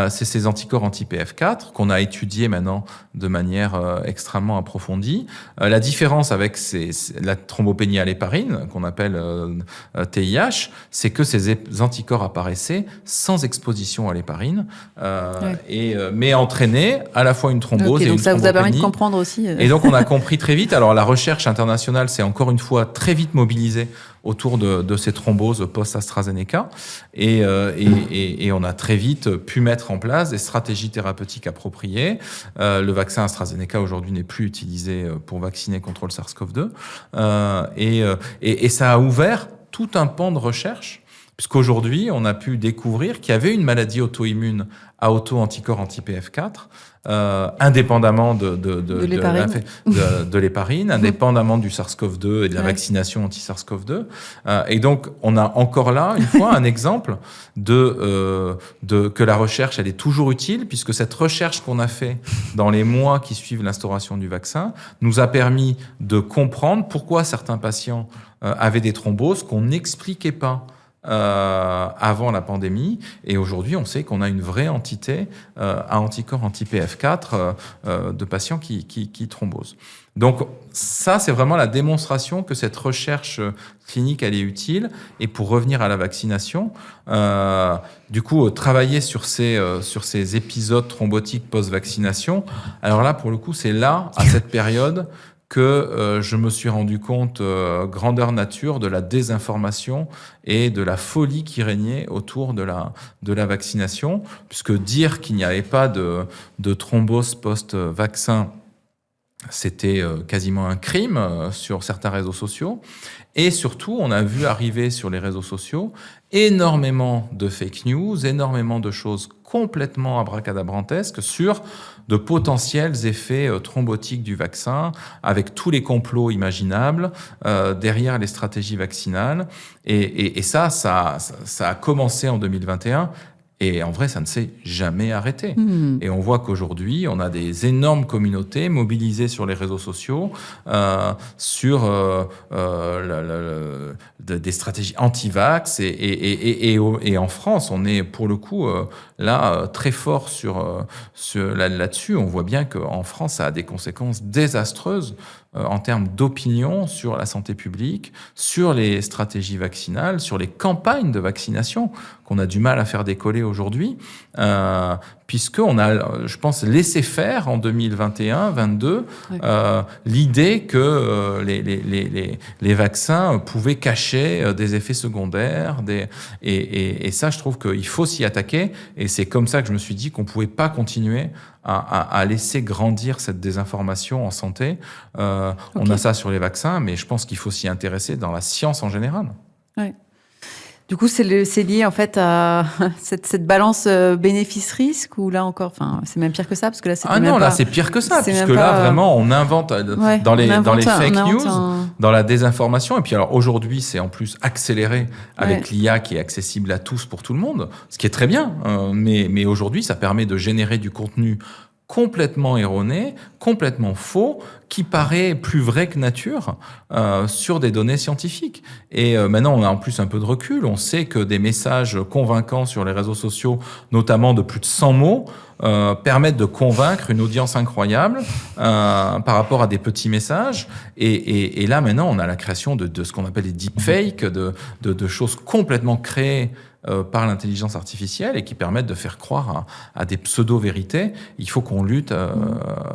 C'est ces anticorps anti-PF4 qu'on a étudiés maintenant de manière extrêmement approfondie. La différence avec la thrombopénie à l'héparine, qu'on appelle TIH, c'est que ces anticorps apparaissaient sans exposition à l'héparine, mais entraînaient à la fois une thrombose et une thrombopénie. Donc ça vous a permis de comprendre aussi. Et donc on a compris très vite. Alors la recherche internationale s'est encore une fois très vite mobilisée autour de ces thromboses post-AstraZeneca. Et on a très vite pu mettre en place des stratégies thérapeutiques appropriées. Le vaccin AstraZeneca aujourd'hui n'est plus utilisé pour vacciner contre le SARS-CoV-2. Et ça a ouvert tout un pan de recherche, puisqu'aujourd'hui, on a pu découvrir qu'il y avait une maladie auto-immune à auto-anticorps anti-PF4, indépendamment de l'héparine, indépendamment du SARS-CoV-2 et de la vaccination anti-SARS-CoV-2. Et donc, on a encore là, une fois, un exemple que la recherche, elle est toujours utile, puisque cette recherche qu'on a fait dans les mois qui suivent l'instauration du vaccin nous a permis de comprendre pourquoi certains patients avaient des thromboses qu'on n'expliquait pas avant la pandémie. Et aujourd'hui, on sait qu'on a une vraie entité à anticorps anti-PF4 de patients qui thrombosent. Donc ça, c'est vraiment la démonstration que cette recherche clinique, elle est utile. Et pour revenir à la vaccination, du coup, travailler sur ces épisodes thrombotiques post-vaccination, alors là, pour le coup, c'est là, à cette période, que je me suis rendu compte, grandeur nature, de la désinformation et de la folie qui régnait autour de la vaccination, puisque dire qu'il n'y avait pas de thrombose post-vaccin, c'était quasiment un crime sur certains réseaux sociaux. Et surtout, on a vu arriver sur les réseaux sociaux énormément de fake news, énormément de choses complètement abracadabrantesques sur de potentiels effets thrombotiques du vaccin, avec tous les complots imaginables derrière les stratégies vaccinales. Et ça a commencé en 2021. Et en vrai, ça ne s'est jamais arrêté. Et on voit qu'aujourd'hui, on a des énormes communautés mobilisées sur les réseaux sociaux, sur des stratégies anti-vax. Et en France, on est pour le coup là très fort là-dessus. On voit bien qu'en France, ça a des conséquences désastreuses en termes d'opinion sur la santé publique, sur les stratégies vaccinales, sur les campagnes de vaccination qu'on a du mal à faire décoller aujourd'hui, puisqu'on a, je pense, laissé faire en 2021-22 l'idée que les vaccins pouvaient cacher des effets secondaires. Et ça, je trouve qu'il faut s'y attaquer. Et c'est comme ça que je me suis dit qu'on ne pouvait pas continuer à laisser grandir cette désinformation en santé. On a ça sur les vaccins, mais je pense qu'il faut s'y intéresser dans la science en général. Ouais. Du coup, c'est lié en fait à cette balance bénéfice-risque, ou là encore, enfin, c'est même pire que ça, parce que là, c'était là, c'est pire que ça, puisque là, vraiment, on invente dans les fake news, dans la désinformation. Et puis alors, aujourd'hui, c'est en plus accéléré avec l'IA qui est accessible à tous pour tout le monde, ce qui est très bien. Mais aujourd'hui, ça permet de générer du contenu complètement erroné, complètement faux, qui paraît plus vrai que nature sur des données scientifiques. Et maintenant, on a en plus un peu de recul. On sait que des messages convaincants sur les réseaux sociaux, notamment de plus de 100 mots, permettent de convaincre une audience incroyable par rapport à des petits messages. Et là, maintenant, on a la création de ce qu'on appelle les deepfakes, de choses complètement créées par l'intelligence artificielle et qui permettent de faire croire à des pseudo-vérités. Il faut qu'on lutte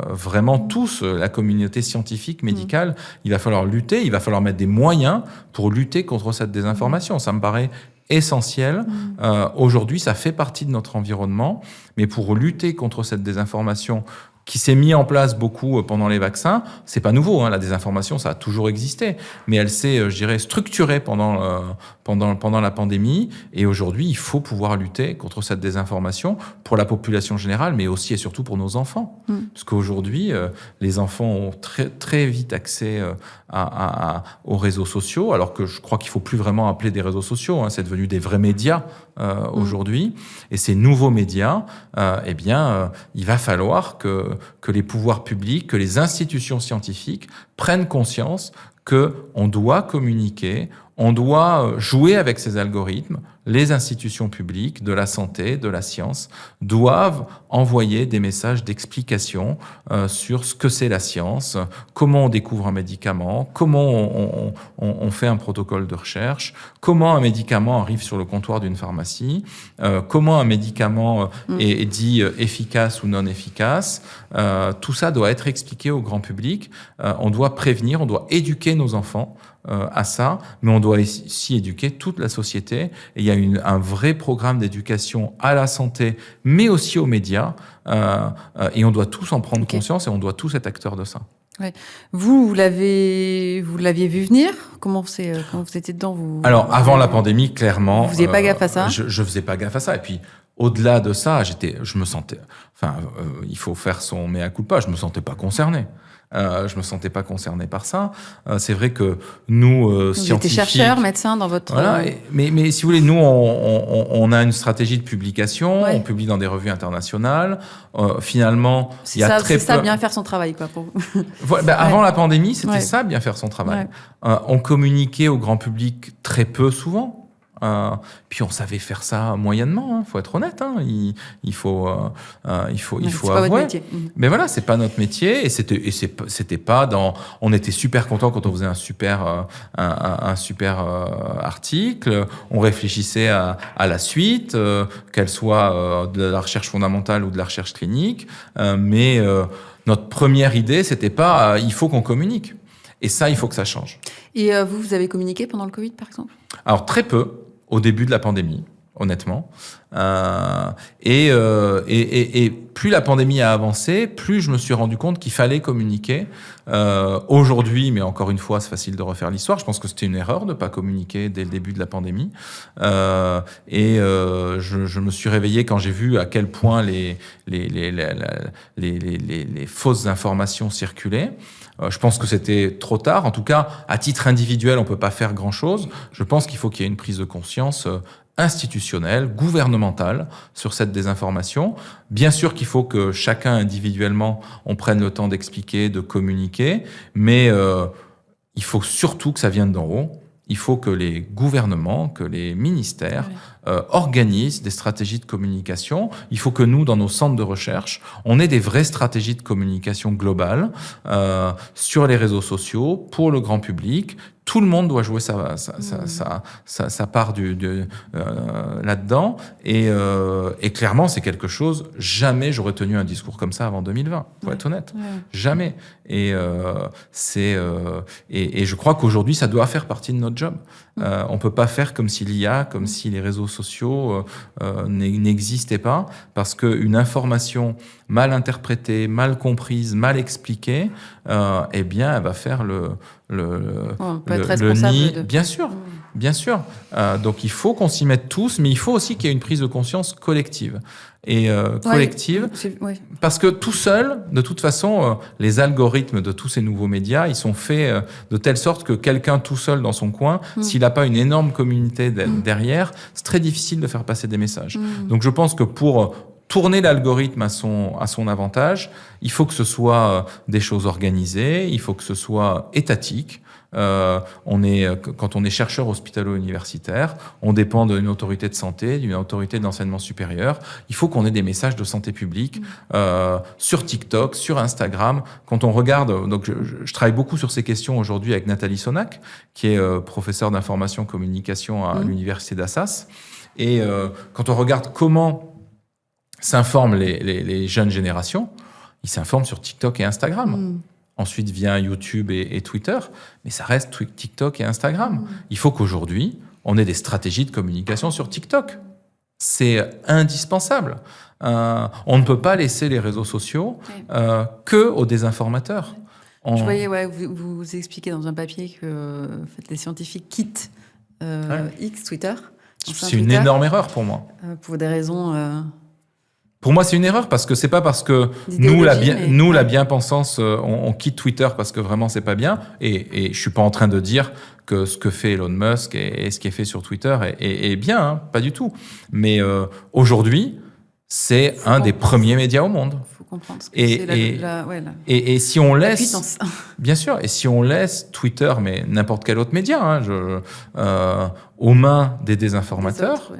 vraiment tous, la communauté scientifique, médicale. Il va falloir lutter, il va falloir mettre des moyens pour lutter contre cette désinformation. Ça me paraît essentiel. Aujourd'hui, ça fait partie de notre environnement, mais pour lutter contre cette désinformation qui s'est mis en place beaucoup pendant les vaccins, c'est pas nouveau, hein, la désinformation, ça a toujours existé, mais elle s'est, je dirais, structurée pendant la pandémie, et aujourd'hui, il faut pouvoir lutter contre cette désinformation pour la population générale, mais aussi et surtout pour nos enfants. Parce qu'aujourd'hui, les enfants ont très, très vite accès aux réseaux sociaux, alors que je crois qu'il faut plus vraiment appeler des réseaux sociaux, hein, c'est devenu des vrais médias aujourd'hui, et ces nouveaux médias, il va falloir que les pouvoirs publics, que les institutions scientifiques prennent conscience qu'on doit communiquer, on doit jouer avec ces algorithmes. Les institutions publiques de la santé, de la science, doivent envoyer des messages d'explication sur ce que c'est la science, comment on découvre un médicament, comment on fait un protocole de recherche, comment un médicament arrive sur le comptoir d'une pharmacie, comment un médicament est dit efficace ou non efficace. Tout ça doit être expliqué au grand public. On doit prévenir, on doit éduquer nos enfants à ça, mais on doit aussi éduquer toute la société. Et il y a un vrai programme d'éducation à la santé, mais aussi aux médias, et on doit tous en prendre conscience et on doit tous être acteurs de ça. Ouais. Vous l'aviez vu venir ? Comment vous étiez dedans Alors, avant la pandémie, clairement... Vous faisiez pas gaffe à ça ? Je faisais pas gaffe à ça. Et puis, au-delà de ça, je me sentais... il faut faire son mea culpa, je me sentais pas concerné. Je me sentais pas concerné par ça. C'est vrai que nous, scientifiques... Vous étiez chercheur, médecin dans votre... Voilà, mais si vous voulez, nous, on a une stratégie de publication, on publie dans des revues internationales. Finalement, il y a très peu... C'est ça, bien faire son travail, quoi, pour vous. Voilà, avant la pandémie, c'était ça, bien faire son travail. On communiquait au grand public très peu souvent. Puis on savait faire ça moyennement, faut être honnête. Il faut C'est pas avouer. votre métier. Mais voilà, c'est pas notre métier, et c'était pas dans. On était super contents quand on faisait un super article. On réfléchissait à la suite, qu'elle soit de la recherche fondamentale ou de la recherche clinique, mais notre première idée, c'était pas il faut qu'on communique. Et ça, il faut que ça change. Et vous avez communiqué pendant le Covid, par exemple ? Alors, très peu, au début de la pandémie, honnêtement. Et plus la pandémie a avancé, plus je me suis rendu compte qu'il fallait communiquer. Aujourd'hui, mais encore une fois, c'est facile de refaire l'histoire. Je pense que c'était une erreur de ne pas communiquer dès le début de la pandémie. Je me suis réveillé quand j'ai vu à quel point les fausses informations circulaient. Je pense que c'était trop tard. En tout cas, à titre individuel, on ne peut pas faire grand-chose. Je pense qu'il faut qu'il y ait une prise de conscience institutionnelle, gouvernementale sur cette désinformation. Bien sûr qu'il faut que chacun individuellement, on prenne le temps d'expliquer, de communiquer, mais il faut surtout que ça vienne d'en haut. Il faut que les gouvernements, que les ministères organisent des stratégies de communication. Il faut que nous, dans nos centres de recherche, on ait des vraies stratégies de communication globales sur les réseaux sociaux, pour le grand public. Tout le monde doit jouer sa part là-dedans. Et clairement, c'est quelque chose, jamais j'aurais tenu un discours comme ça avant 2020, pour être honnête. Ouais. Jamais. Et je crois qu'aujourd'hui, ça doit faire partie de notre job. On peut pas faire comme si l'IA, comme si les réseaux sociaux n'existaient pas, parce qu'une information mal interprétée, mal comprise, mal expliquée, eh bien, elle va faire le nid. Bien sûr, bien sûr. Donc, il faut qu'on s'y mette tous, mais il faut aussi qu'il y ait une prise de conscience collective. Et collective, parce que tout seul, de toute façon, les algorithmes de tous ces nouveaux médias, ils sont faits de telle sorte que quelqu'un tout seul dans son coin, s'il n'a pas une énorme communauté derrière, c'est très difficile de faire passer des messages. Donc je pense que pour tourner l'algorithme à son avantage, il faut que ce soit des choses organisées, il faut que ce soit étatique. Quand on est chercheur hospitalo-universitaire, on dépend d'une autorité de santé, d'une autorité d'enseignement supérieur. Il faut qu'on ait des messages de santé publique sur TikTok, sur Instagram. Quand on regarde, donc je travaille beaucoup sur ces questions aujourd'hui avec Nathalie Sonac, qui est professeure d'information communication à l'université d'Assas. Et quand on regarde comment s'informent les jeunes générations, ils s'informent sur TikTok et Instagram. Ensuite vient YouTube et Twitter, mais ça reste TikTok et Instagram. Il faut qu'aujourd'hui, on ait des stratégies de communication sur TikTok. C'est indispensable. On ne peut pas laisser les réseaux sociaux que aux désinformateurs. Je voyais, vous expliquez dans un papier que les scientifiques quittent X, Twitter. C'est une énorme erreur pour moi. Pour des raisons... Pour moi, c'est une erreur parce que c'est pas parce que la bien-pensance, on quitte Twitter parce que vraiment c'est pas bien. Et je suis pas en train de dire que ce que fait Elon Musk et ce qui est fait sur Twitter est bien, pas du tout. Mais aujourd'hui, c'est un des premiers médias au monde. Faut comprendre ce que et si on laisse, bien sûr, et si on laisse Twitter, mais n'importe quel autre média, aux mains des désinformateurs.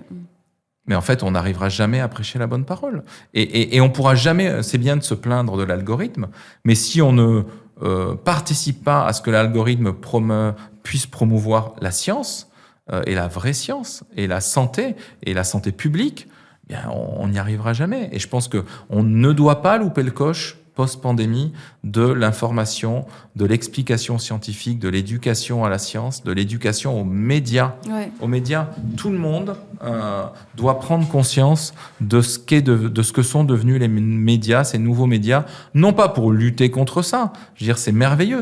Mais en fait, on n'arrivera jamais à prêcher la bonne parole. Et on pourra jamais, c'est bien de se plaindre de l'algorithme, mais si on ne participe pas à ce que l'algorithme puisse promouvoir la science, et la vraie science, et la santé publique, bien, on n'y arrivera jamais. Et je pense qu'on ne doit pas louper le coche post-pandémie de l'information, de l'explication scientifique, de l'éducation à la science, de l'éducation aux médias. Aux médias, tout le monde doit prendre conscience de ce que sont devenus les médias, ces nouveaux médias, non pas pour lutter contre ça. Je veux dire, c'est merveilleux.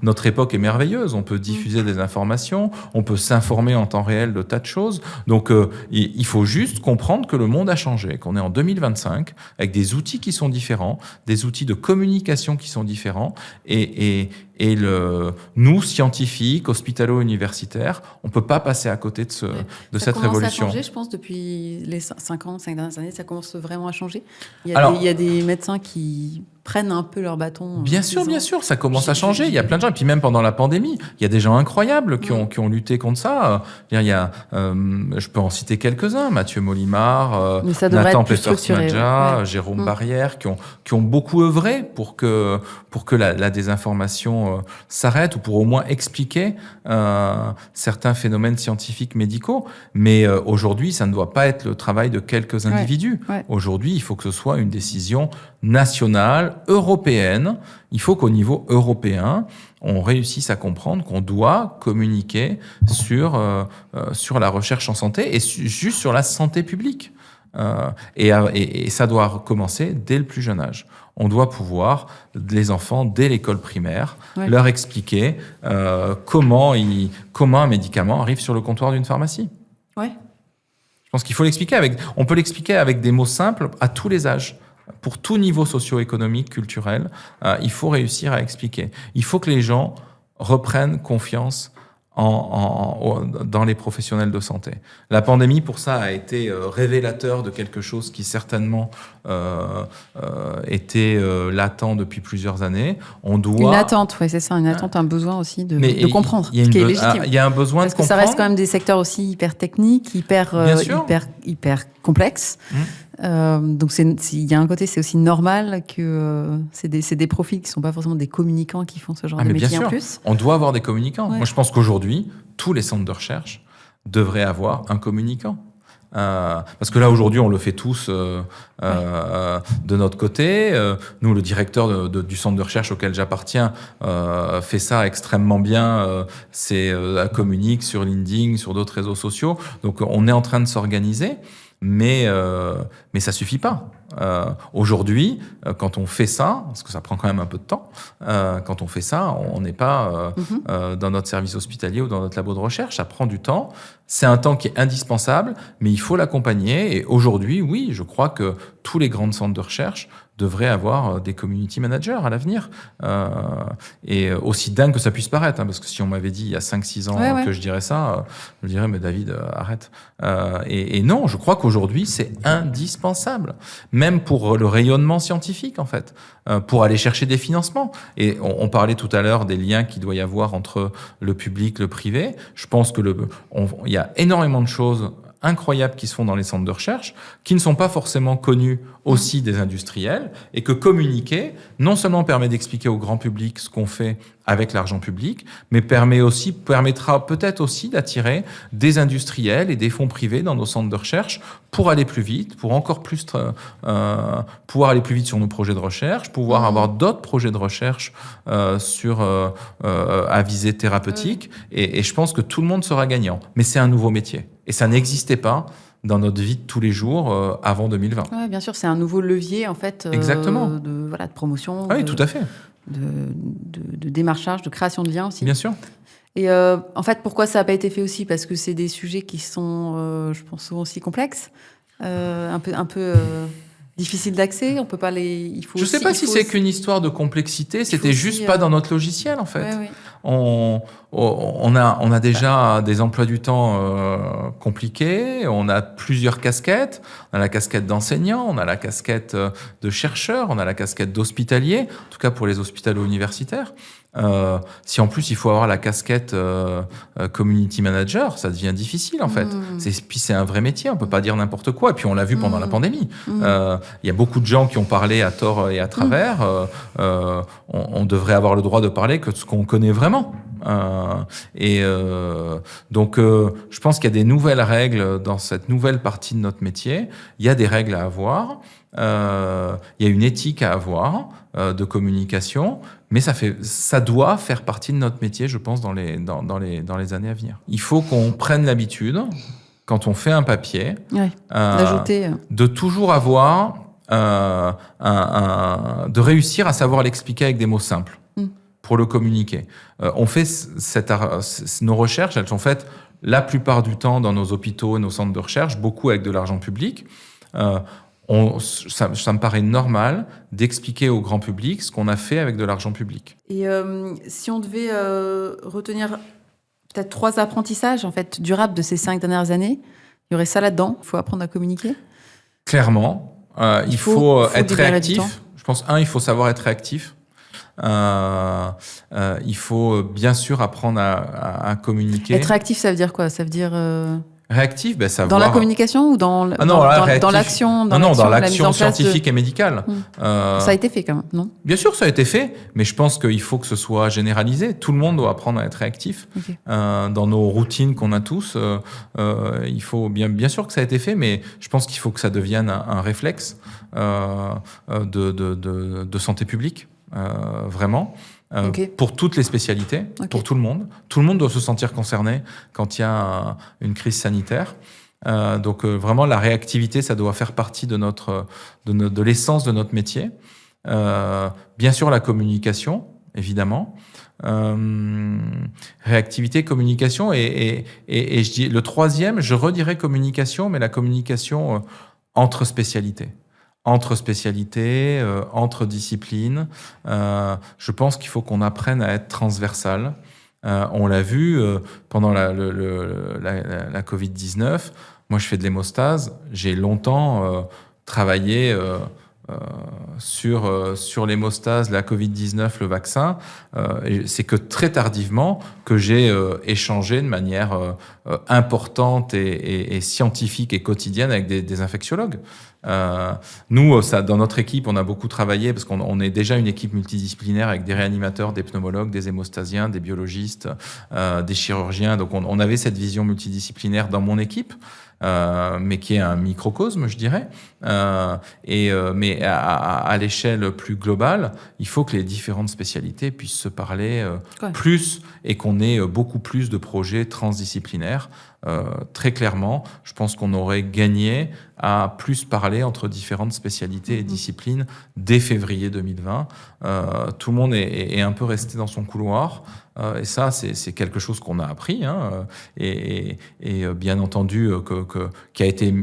Notre époque est merveilleuse. On peut diffuser des informations, on peut s'informer en temps réel de tas de choses. Donc, il faut juste comprendre que le monde a changé, qu'on est en 2025, avec des outils qui sont différents, des outils de communication qui sont différents, et nous, scientifiques, hospitalo-universitaires, on ne peut pas passer à côté de cette révolution. Ça a changé, je pense, depuis les 5 dernières années, ça commence vraiment à changer. Il y a des médecins qui prennent un peu leur bâton. Bien sûr, ça commence à changer. Il y a plein de gens, et puis même pendant la pandémie, il y a des gens incroyables qui ont lutté contre ça. Je peux en citer quelques-uns, Mathieu Molimar, Nathan Peffersmadja, Jérôme Barrière, qui ont beaucoup œuvré pour que la désinformation s'arrête, ou pour au moins expliquer certains phénomènes scientifiques médicaux. Mais aujourd'hui, ça ne doit pas être le travail de quelques individus. Ouais. Aujourd'hui, il faut que ce soit une décision nationale, européenne. Il faut qu'au niveau européen, on réussisse à comprendre qu'on doit communiquer sur la recherche en santé et juste sur la santé publique. Et ça doit commencer dès le plus jeune âge. On doit pouvoir, les enfants, dès l'école primaire, leur expliquer comment un médicament arrive sur le comptoir d'une pharmacie. Ouais. Je pense qu'il faut l'expliquer on peut l'expliquer avec des mots simples à tous les âges. Pour tout niveau socio-économique, culturel, il faut réussir à expliquer. Il faut que les gens reprennent confiance dans les professionnels de santé. La pandémie, pour ça, a été révélateur de quelque chose qui certainement était latent depuis plusieurs années. Une attente, oui, c'est ça, une attente, un besoin aussi de comprendre, ce qui est légitime. Il y a un besoin de comprendre. Parce que ça reste quand même des secteurs aussi hyper techniques, hyper complexes. Donc il y a un côté, c'est aussi normal que c'est des profils qui sont pas forcément des communicants qui font ce genre de métier en plus. On doit avoir des communicants. Moi, je pense qu'aujourd'hui, tous les centres de recherche devraient avoir un communicant. Parce que là, aujourd'hui, on le fait tous de notre côté. Nous, le directeur du centre de recherche auquel j'appartiens fait ça extrêmement bien. Communique sur LinkedIn, sur d'autres réseaux sociaux. Donc, on est en train de s'organiser. Mais ça suffit pas. Aujourd'hui, quand on fait ça, parce que ça prend quand même un peu de temps, quand on fait ça, on n'est pas dans notre service hospitalier ou dans notre labo de recherche. Ça prend du temps. C'est un temps qui est indispensable, mais il faut l'accompagner. Et aujourd'hui, oui, je crois que tous les grands centres de recherche devraient avoir des community managers à l'avenir. Et aussi dingue que ça puisse paraître, parce que si on m'avait dit il y a 5-6 ans que je dirais ça, je dirais, mais David, arrête. Et non, je crois qu'aujourd'hui, c'est indispensable. Même pour le rayonnement scientifique, en fait, pour aller chercher des financements. Et on parlait tout à l'heure des liens qu'il doit y avoir entre le public, le privé. Je pense que il y a énormément de choses incroyables qui se font dans les centres de recherche, qui ne sont pas forcément connus aussi des industriels, et que communiquer, non seulement permet d'expliquer au grand public ce qu'on fait avec l'argent public, mais permettra peut-être aussi d'attirer des industriels et des fonds privés dans nos centres de recherche pour aller plus vite, pour encore plus pouvoir aller plus vite sur nos projets de recherche, pouvoir avoir d'autres projets de recherche à visée thérapeutique, et je pense que tout le monde sera gagnant. Mais c'est un nouveau métier, et ça n'existait pas dans notre vie de tous les jours avant 2020. Oui, bien sûr, c'est un nouveau levier en fait Exactement. de promotion. Oui, tout à fait. De démarchage, de création de liens aussi. Bien sûr. Et en fait, pourquoi ça n'a pas été fait aussi ? Parce que c'est des sujets qui sont, je pense, souvent aussi complexes, un peu difficiles d'accès. On peut pas les. Je ne sais pas si c'est qu'une histoire de complexité. C'était juste pas dans notre logiciel, en fait. Ouais. On a déjà des emplois du temps compliqués. On a plusieurs casquettes. On a la casquette d'enseignant, on a la casquette de chercheur, on a la casquette d'hospitalier. En tout cas pour les hospitalo-universitaires. Si en plus il faut avoir la casquette community manager, ça devient difficile en fait. Puis c'est un vrai métier, on peut pas dire n'importe quoi. Et puis on l'a vu pendant la pandémie. Il y a beaucoup de gens qui ont parlé à tort et à travers. On devrait avoir le droit de parler que de ce qu'on connaît vraiment. Donc je pense qu'il y a des nouvelles règles dans cette nouvelle partie de notre métier. Il y a des règles à avoir. Il y a une éthique à avoir de communication, mais ça doit faire partie de notre métier, je pense, dans les années à venir. Il faut qu'on prenne l'habitude, quand on fait un papier, d'ajouter, de toujours avoir, de réussir à savoir l'expliquer avec des mots simples pour le communiquer. On fait nos recherches, elles sont faites la plupart du temps dans nos hôpitaux et nos centres de recherche, beaucoup avec de l'argent public. Ça me paraît normal d'expliquer au grand public ce qu'on a fait avec de l'argent public. Et si on devait retenir peut-être 3 apprentissages en fait, durables de ces 5 dernières années, il y aurait ça là-dedans. Il faut apprendre à communiquer. Clairement, il faut être réactif. Je pense, il faut savoir être réactif. Il faut bien sûr apprendre à communiquer. Être réactif, ça veut dire quoi? Ça veut dire Réactif, savoir... Dans la communication ou dans l'action, dans l'action scientifique et médicale. Ça a été fait quand même, non? Bien sûr, ça a été fait, mais je pense qu'il faut que ce soit généralisé. Tout le monde doit apprendre à être réactif. Okay. Dans nos routines qu'on a tous, il faut bien sûr que ça a été fait, mais je pense qu'il faut que ça devienne un réflexe de santé publique, vraiment. Pour toutes les spécialités, pour tout le monde. Tout le monde doit se sentir concerné quand il y a une crise sanitaire. Donc vraiment, la réactivité, ça doit faire partie de l'essence de notre métier. Bien sûr, la communication, évidemment. Réactivité, communication. Et je dis, le troisième, je redirais communication, mais la communication entre spécialités. Entre spécialités, entre disciplines. Je pense qu'il faut qu'on apprenne à être transversal. On l'a vu pendant la Covid-19. Moi, je fais de l'hémostase. J'ai longtemps travaillé sur l'hémostase, la Covid-19, le vaccin. C'est que très tardivement que j'ai échangé de manière importante et scientifique et quotidienne avec des infectiologues. Nous, dans notre équipe, on a beaucoup travaillé parce qu'on est déjà une équipe multidisciplinaire avec des réanimateurs, des pneumologues, des hémostasiens, des biologistes, des chirurgiens. Donc, on avait cette vision multidisciplinaire dans mon équipe. Mais qui est un microcosme, je dirais. Mais à l'échelle plus globale, il faut que les différentes spécialités puissent se parler plus et qu'on ait beaucoup plus de projets transdisciplinaires. Très clairement, je pense qu'on aurait gagné à plus parler entre différentes spécialités et disciplines dès février 2020. Tout le monde est un peu resté dans son couloir. Et ça, c'est quelque chose qu'on a appris, et bien entendu qui a été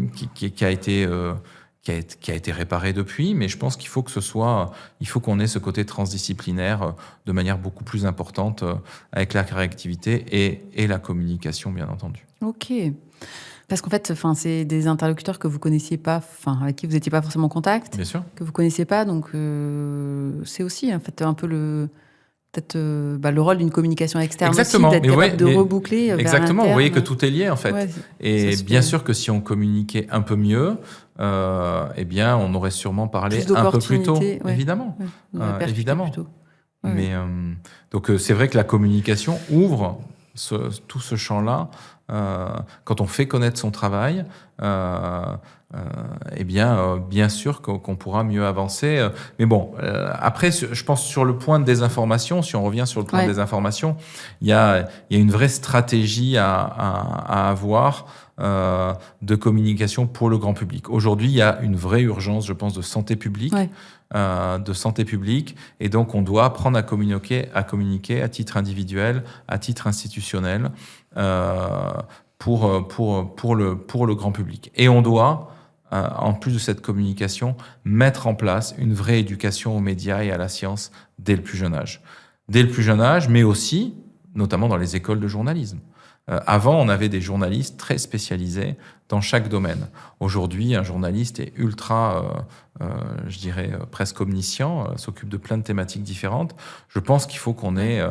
réparé depuis. Mais je pense qu'il faut qu'on ait ce côté transdisciplinaire de manière beaucoup plus importante avec la réactivité et la communication, bien entendu. Ok. Parce qu'en fait, c'est des interlocuteurs que vous connaissiez pas, avec qui vous n'étiez pas forcément en contact, bien sûr, que vous connaissiez pas. Donc, c'est aussi en fait un peu le rôle d'une communication externe. Exactement. Aussi, d'être capable de reboucler. Exactement. Vers vous voyez que tout est lié en fait. Ouais, et bien sûr que si on communiquait un peu mieux, bien, on aurait sûrement parlé un peu plus tôt. Ouais. Évidemment. Ouais, évidemment. Ouais. Mais donc c'est vrai que la communication ouvre tout ce champ-là. Quand on fait connaître son travail, bien sûr qu'on pourra mieux avancer. Mais bon, après, je pense sur le point de désinformation, si on revient sur le point de désinformation, il y a une vraie stratégie à avoir de communication pour le grand public. Aujourd'hui, il y a une vraie urgence, je pense, de santé publique. Ouais. Et donc on doit apprendre à communiquer à titre individuel, à titre institutionnel, pour le grand public. Et on doit, en plus de cette communication, mettre en place une vraie éducation aux médias et à la science dès le plus jeune âge. Dès le plus jeune âge, mais aussi, notamment dans les écoles de journalisme. Avant, on avait des journalistes très spécialisés dans chaque domaine. Aujourd'hui, un journaliste est ultra, je dirais, presque omniscient, s'occupe de plein de thématiques différentes. Je pense qu'il faut qu'on ait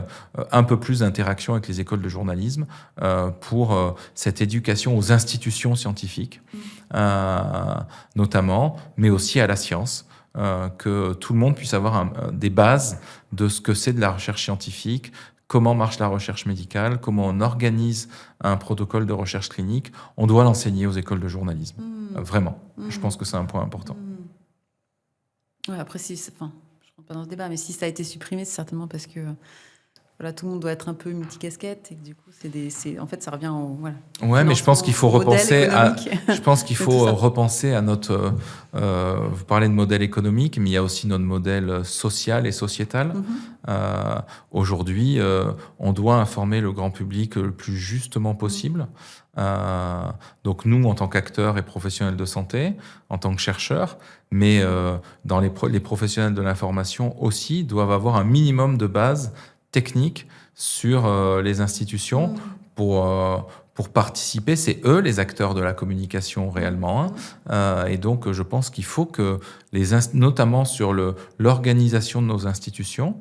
un peu plus d'interaction avec les écoles de journalisme pour cette éducation aux institutions scientifiques, notamment, mais aussi à la science. Que tout le monde puisse avoir des bases de ce que c'est de la recherche scientifique, comment marche la recherche médicale, comment on organise un protocole de recherche clinique. On doit l'enseigner aux écoles de journalisme. Vraiment. Je pense que c'est un point important. Ouais, après, je ne rentre pas dans ce débat, mais si ça a été supprimé, c'est certainement parce que tout le monde doit être un peu multicasquette et que du coup, en fait, ça revient au... Voilà, ouais, mais je pense qu'il faut repenser à notre... vous parlez de modèle économique, mais il y a aussi notre modèle social et sociétal. Aujourd'hui, on doit informer le grand public le plus justement possible. Donc nous, en tant qu'acteurs et professionnels de santé, en tant que chercheurs, mais dans les professionnels de l'information aussi, doivent avoir un minimum de base technique sur les institutions pour pour participer. C'est eux les acteurs de la communication réellement. Et donc, je pense qu'il faut que, notamment sur l'organisation de nos institutions,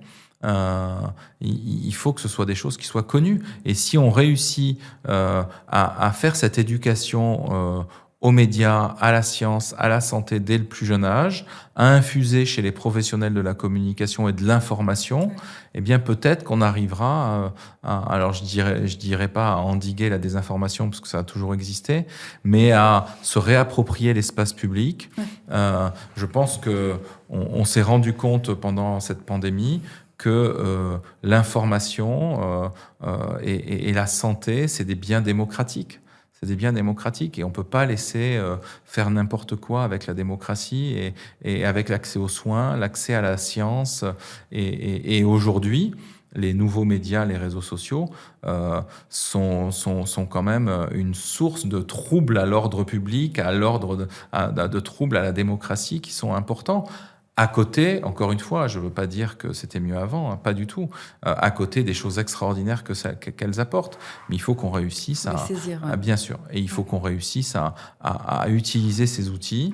il faut que ce soit des choses qui soient connues. Et si on réussit à faire cette éducation aux médias, à la science, à la santé dès le plus jeune âge, à infuser chez les professionnels de la communication et de l'information, eh bien peut-être qu'on arrivera alors je dirais pas à endiguer la désinformation parce que ça a toujours existé, mais à se réapproprier l'espace public. Je pense que on s'est rendu compte pendant cette pandémie que l'information et la santé, c'est des biens démocratiques. C'est des biens démocratiques et on ne peut pas laisser faire n'importe quoi avec la démocratie et avec l'accès aux soins, l'accès à la science. Et aujourd'hui, les nouveaux médias, les réseaux sociaux sont quand même une source de troubles à l'ordre public, de troubles à la démocratie qui sont importants. À côté, encore une fois, je ne veux pas dire que c'était mieux avant, hein, pas du tout. À côté des choses extraordinaires qu'elles apportent, mais il faut qu'on réussisse bien sûr, et il faut qu'on réussisse à utiliser ces outils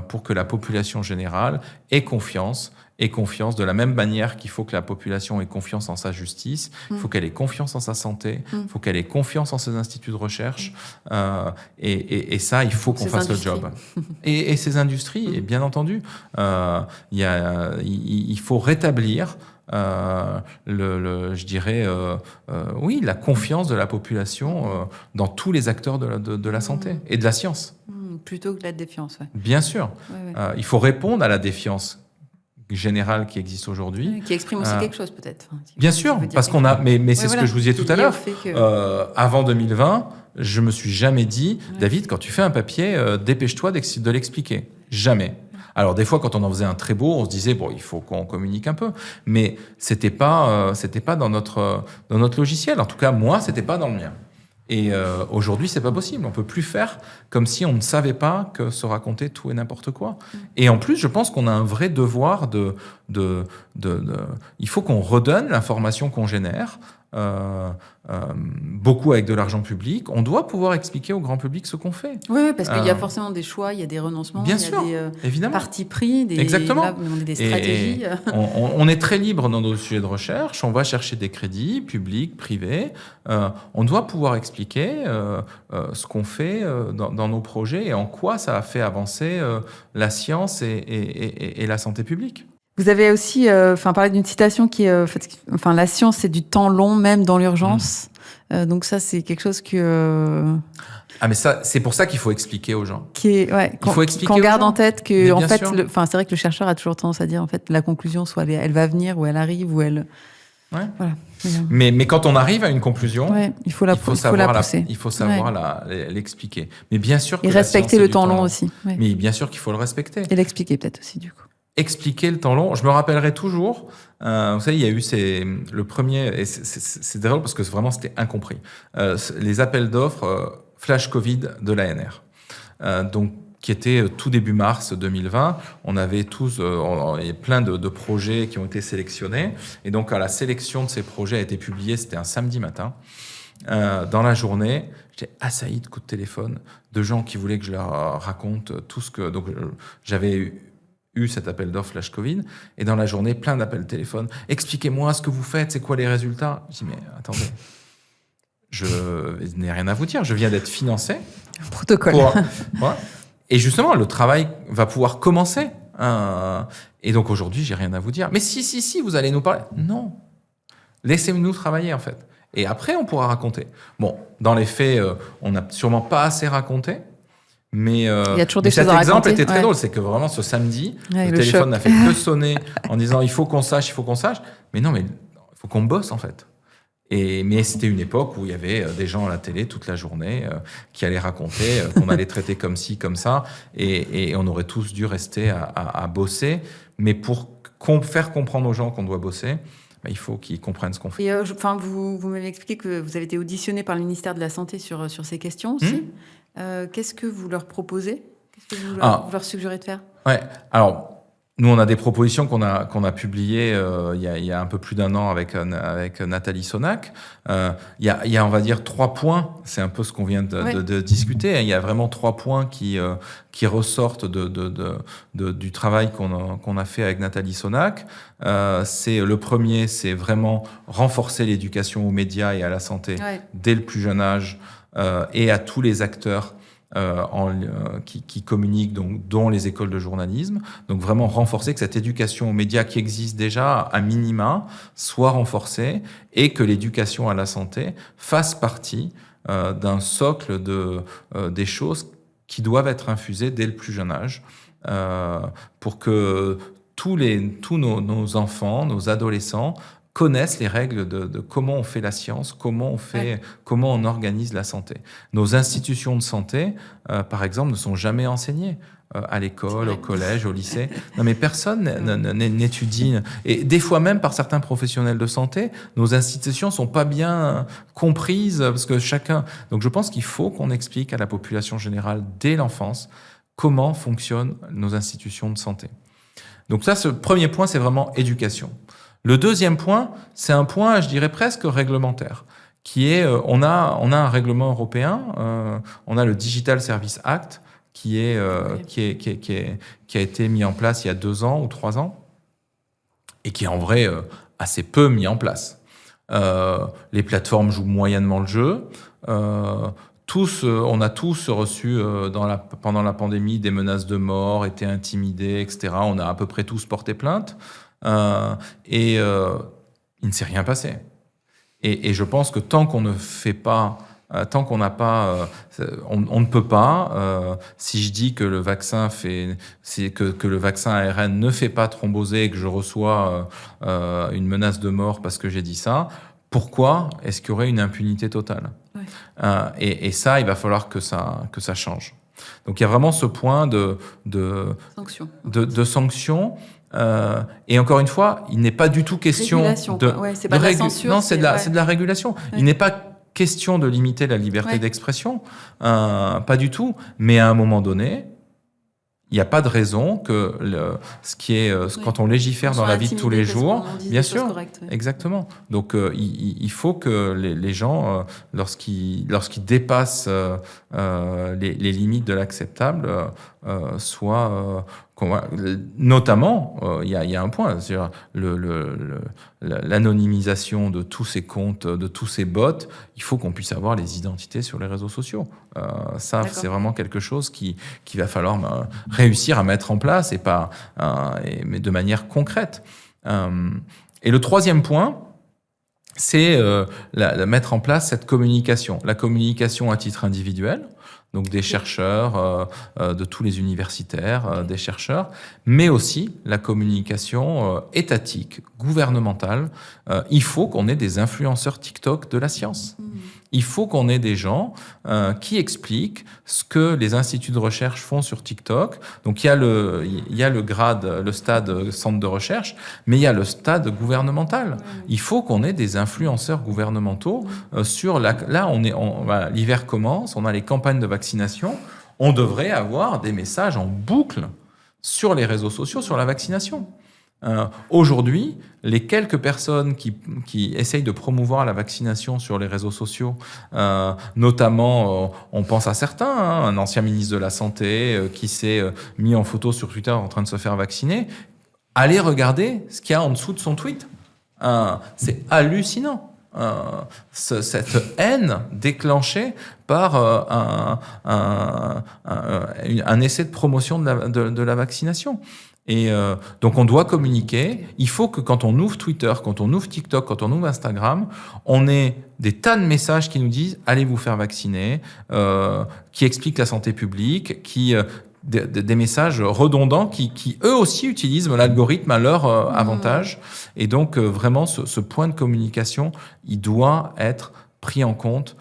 pour que la population générale ait confiance de la même manière qu'il faut que la population ait confiance en sa justice, il faut qu'elle ait confiance en sa santé, il faut qu'elle ait confiance en ses instituts de recherche, et ça, il faut qu'on fasse le job. Et ces industries, et bien entendu, il faut rétablir je dirais, oui, la confiance de la population dans tous les acteurs de la santé et de la science. Plutôt que la défiance, ouais. Bien sûr. Il faut répondre à la défiance générale qui existe aujourd'hui. Qui exprime aussi quelque chose, peut-être. Bien sûr, parce qu'on a... Mais c'est ce que je vous disais tout à l'heure. Avant 2020, je me suis jamais dit, David, quand tu fais un papier, dépêche-toi de l'expliquer. Jamais. Alors des fois, quand on en faisait un très beau, on se disait bon, il faut qu'on communique un peu, mais c'était pas dans notre logiciel. En tout cas, moi, c'était pas dans le mien. Et aujourd'hui, c'est pas possible. On peut plus faire comme si on ne savait pas que se raconter tout et n'importe quoi. Et en plus, je pense qu'on a un vrai devoir il faut qu'on redonne l'information qu'on génère. Beaucoup avec de l'argent public, on doit pouvoir expliquer au grand public ce qu'on fait. Oui, parce qu'il y a forcément des choix, il y a des renoncements, bien il y a sûr, des partis pris, des stratégies. Et on est très libre dans nos sujets de recherche, on va chercher des crédits publics, privés. On doit pouvoir expliquer ce qu'on fait dans nos projets et en quoi ça a fait avancer la science et la santé publique. Vous avez aussi parlé d'une citation qui est la science, c'est du temps long, même dans l'urgence. Donc ça, c'est quelque chose que... mais ça, c'est pour ça qu'il faut expliquer aux gens. Qu'on garde en tête que, en fait, c'est vrai que le chercheur a toujours tendance à dire, en fait, la conclusion, soit elle va venir, ou elle arrive, ou elle... Ouais. Voilà. Mais quand on arrive à une conclusion, il faut la pousser. Il faut savoir l'expliquer. Mais bien sûr que et respecter le temps long aussi. Ouais. Mais bien sûr qu'il faut le respecter. Et l'expliquer peut-être aussi, du coup. Expliquer le temps long. Je me rappellerai toujours, vous savez, il y a eu le premier, et c'est drôle parce que vraiment c'était incompris, les appels d'offres flash Covid de l'ANR. Donc, qui était tout début mars 2020. On avait tous, il y a plein de projets qui ont été sélectionnés. Et donc, la sélection de ces projets a été publiée, c'était un samedi matin. Dans la journée, j'étais assailli de coups de téléphone de gens qui voulaient que je leur raconte tout ce que... Donc, j'avais eu cet appel d'offres flash Covid, et dans la journée, plein d'appels de téléphone. Expliquez-moi ce que vous faites, c'est quoi les résultats? Je dis, mais attendez, je n'ai rien à vous dire, je viens d'être financé. Protocole. Et justement, le travail va pouvoir commencer. Et donc aujourd'hui, j'ai rien à vous dire. Mais si, vous allez nous parler. Non, laissez-nous travailler en fait. Et après, on pourra raconter. Bon, dans les faits, on n'a sûrement pas assez raconté. Mais, il y a toujours des choses à raconter. Cet exemple était très drôle, c'est que vraiment ce samedi, le téléphone n'a fait que sonner en disant il faut qu'on sache. Mais non, mais il faut qu'on bosse en fait. Mais c'était une époque où il y avait des gens à la télé toute la journée qui allaient raconter qu'on allait traiter comme ci, comme ça, et on aurait tous dû rester à bosser. Mais pour faire comprendre aux gens qu'on doit bosser, il faut qu'ils comprennent ce qu'on fait. Et vous m'avez expliqué que vous avez été auditionné par le ministère de la Santé sur ces questions aussi. Qu'est-ce que vous leur proposez? Qu'est-ce que vous leur suggérez de faire? Ouais. Alors, Nous, on a des propositions qu'on a publiées il y a un peu plus d'un an avec Nathalie Sonac. Il y a, on va dire, 3 points. C'est un peu ce qu'on vient de discuter. Il y a vraiment 3 points qui ressortent du travail qu'on a fait avec Nathalie Sonac. C'est le premier, c'est vraiment renforcer l'éducation aux médias et à la santé dès le plus jeune âge et à tous les acteurs qui communiquent, donc, dont les écoles de journalisme. Donc vraiment renforcer que cette éducation aux médias qui existe déjà à minima soit renforcée et que l'éducation à la santé fasse partie d'un socle des choses qui doivent être infusées dès le plus jeune âge pour que tous nos enfants, nos adolescents connaissent les règles de comment on fait la science, comment on organise la santé. Nos institutions de santé, par exemple, ne sont jamais enseignées à l'école, au collège, au lycée. Non, mais personne n'étudie. Et des fois même, par certains professionnels de santé, nos institutions sont pas bien comprises parce que chacun... Donc je pense qu'il faut qu'on explique à la population générale dès l'enfance comment fonctionnent nos institutions de santé. Donc ça, ce premier point, c'est vraiment éducation. Le deuxième point, c'est un point, je dirais presque réglementaire, qui est, on a un règlement européen, on a le Digital Service Act, qui a été mis en place il y a 2 ans ou 3 ans, et qui est en vrai assez peu mis en place. Les plateformes jouent moyennement le jeu. On a tous reçu pendant la pandémie des menaces de mort, été intimidés, etc. On a à peu près tous porté plainte. Il ne s'est rien passé. Et je pense que tant qu'on ne fait pas, tant qu'on n'a pas, on ne peut pas. Si je dis que le vaccin que le vaccin ARN ne fait pas thromboser et que je reçois une menace de mort parce que j'ai dit ça, pourquoi est-ce qu'il y aurait une impunité totale ? Et ça, il va falloir que ça change. Donc il y a vraiment ce point de sanction. Et encore une fois, il n'est pas du tout question c'est pas de la censure. Non, c'est de la régulation. Ouais. Il n'est pas question de limiter la liberté d'expression, pas du tout. Mais à un moment donné, il n'y a pas de raison que quand on légifère dans la vie de tous les jours, bien sûr, exactement. Donc il faut que les gens, lorsqu'ils dépassent les limites de l'acceptable, soient notamment, il y a un point, c'est-à-dire l'anonymisation de tous ces comptes, de tous ces bots. Il faut qu'on puisse avoir les identités sur les réseaux sociaux. Ça, c'est vraiment quelque chose qui va falloir réussir à mettre en place mais de manière concrète. Et le troisième point, c'est mettre en place cette communication. La communication à titre individuel, donc des chercheurs, de tous les universitaires, des chercheurs, mais aussi la communication étatique, gouvernementale. Il faut qu'on ait des influenceurs TikTok de la science. Il faut qu'on ait des gens qui expliquent ce que les instituts de recherche font sur TikTok. Donc il y a le stade centre de recherche, mais il y a le stade gouvernemental. Il faut qu'on ait des influenceurs gouvernementaux l'hiver commence, on a les campagnes de vaccination. On devrait avoir des messages en boucle sur les réseaux sociaux sur la vaccination. Aujourd'hui, les quelques personnes qui essayent de promouvoir la vaccination sur les réseaux sociaux, notamment, on pense à certains, un ancien ministre de la Santé qui s'est mis en photo sur Twitter en train de se faire vacciner, allez regarder ce qu'il y a en dessous de son tweet. C'est hallucinant. Cette haine déclenchée par un essai de promotion de la vaccination. Et donc on doit communiquer. Il faut que quand on ouvre Twitter, quand on ouvre TikTok, quand on ouvre Instagram, on ait des tas de messages qui nous disent « allez vous faire vacciner », qui expliquent la santé publique, des messages redondants qui eux aussi utilisent l'algorithme à leur avantage. Et donc vraiment ce point de communication, il doit être pris en compte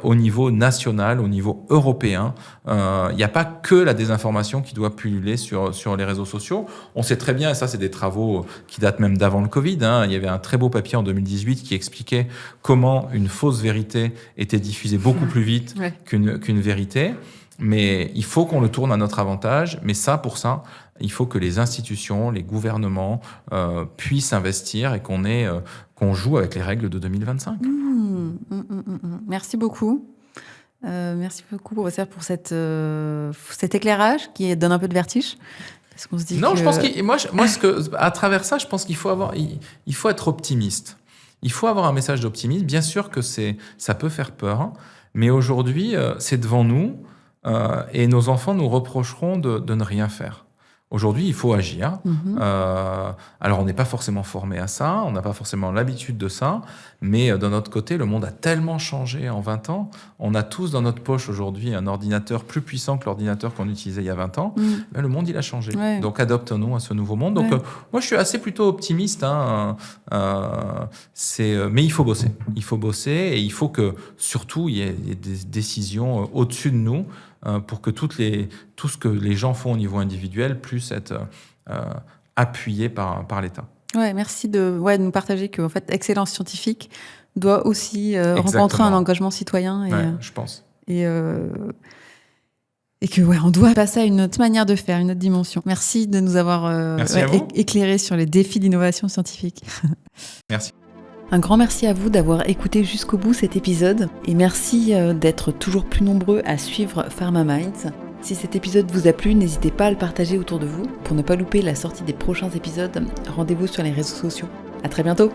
au niveau national, au niveau européen. Il n'y a pas que la désinformation qui doit pulluler sur les réseaux sociaux. On sait très bien, et ça c'est des travaux qui datent même d'avant le Covid, il y avait un très beau papier en 2018 qui expliquait comment une fausse vérité était diffusée beaucoup plus vite qu'une vérité. Mais il faut qu'on le tourne à notre avantage. Mais pour ça, il faut que les institutions, les gouvernements puissent investir et qu'on joue avec les règles de 2025. Merci beaucoup. Merci beaucoup pour cet éclairage qui donne un peu de vertige. Parce qu'on se dit non, je pense à travers ça, je pense qu'il faut être optimiste. Il faut avoir un message d'optimisme. Bien sûr que ça peut faire peur, mais aujourd'hui, c'est devant nous et nos enfants nous reprocheront de ne rien faire. Aujourd'hui, il faut agir. Alors, on n'est pas forcément formé à ça, on n'a pas forcément l'habitude de ça, mais d'un autre côté, le monde a tellement changé en 20 ans. On a tous dans notre poche aujourd'hui un ordinateur plus puissant que l'ordinateur qu'on utilisait il y a 20 ans. Le monde, il a changé. Ouais. Donc, adaptons-nous à ce nouveau monde. Donc, moi, je suis assez plutôt optimiste. Mais il faut bosser. Il faut bosser et il faut que, surtout, il y ait des décisions au-dessus de nous pour que tout ce que les gens font au niveau individuel puisse être appuyé par l'État. Ouais, merci de nous partager que en fait, excellence scientifique doit aussi rencontrer un engagement citoyen. Et, je pense. Et que on doit passer à une autre manière de faire, une autre dimension. Merci de nous avoir éclairé sur les défis d'innovation scientifique. Merci. Un grand merci à vous d'avoir écouté jusqu'au bout cet épisode et merci d'être toujours plus nombreux à suivre Pharma Minds. Si cet épisode vous a plu, n'hésitez pas à le partager autour de vous. Pour ne pas louper la sortie des prochains épisodes, rendez-vous sur les réseaux sociaux. À très bientôt.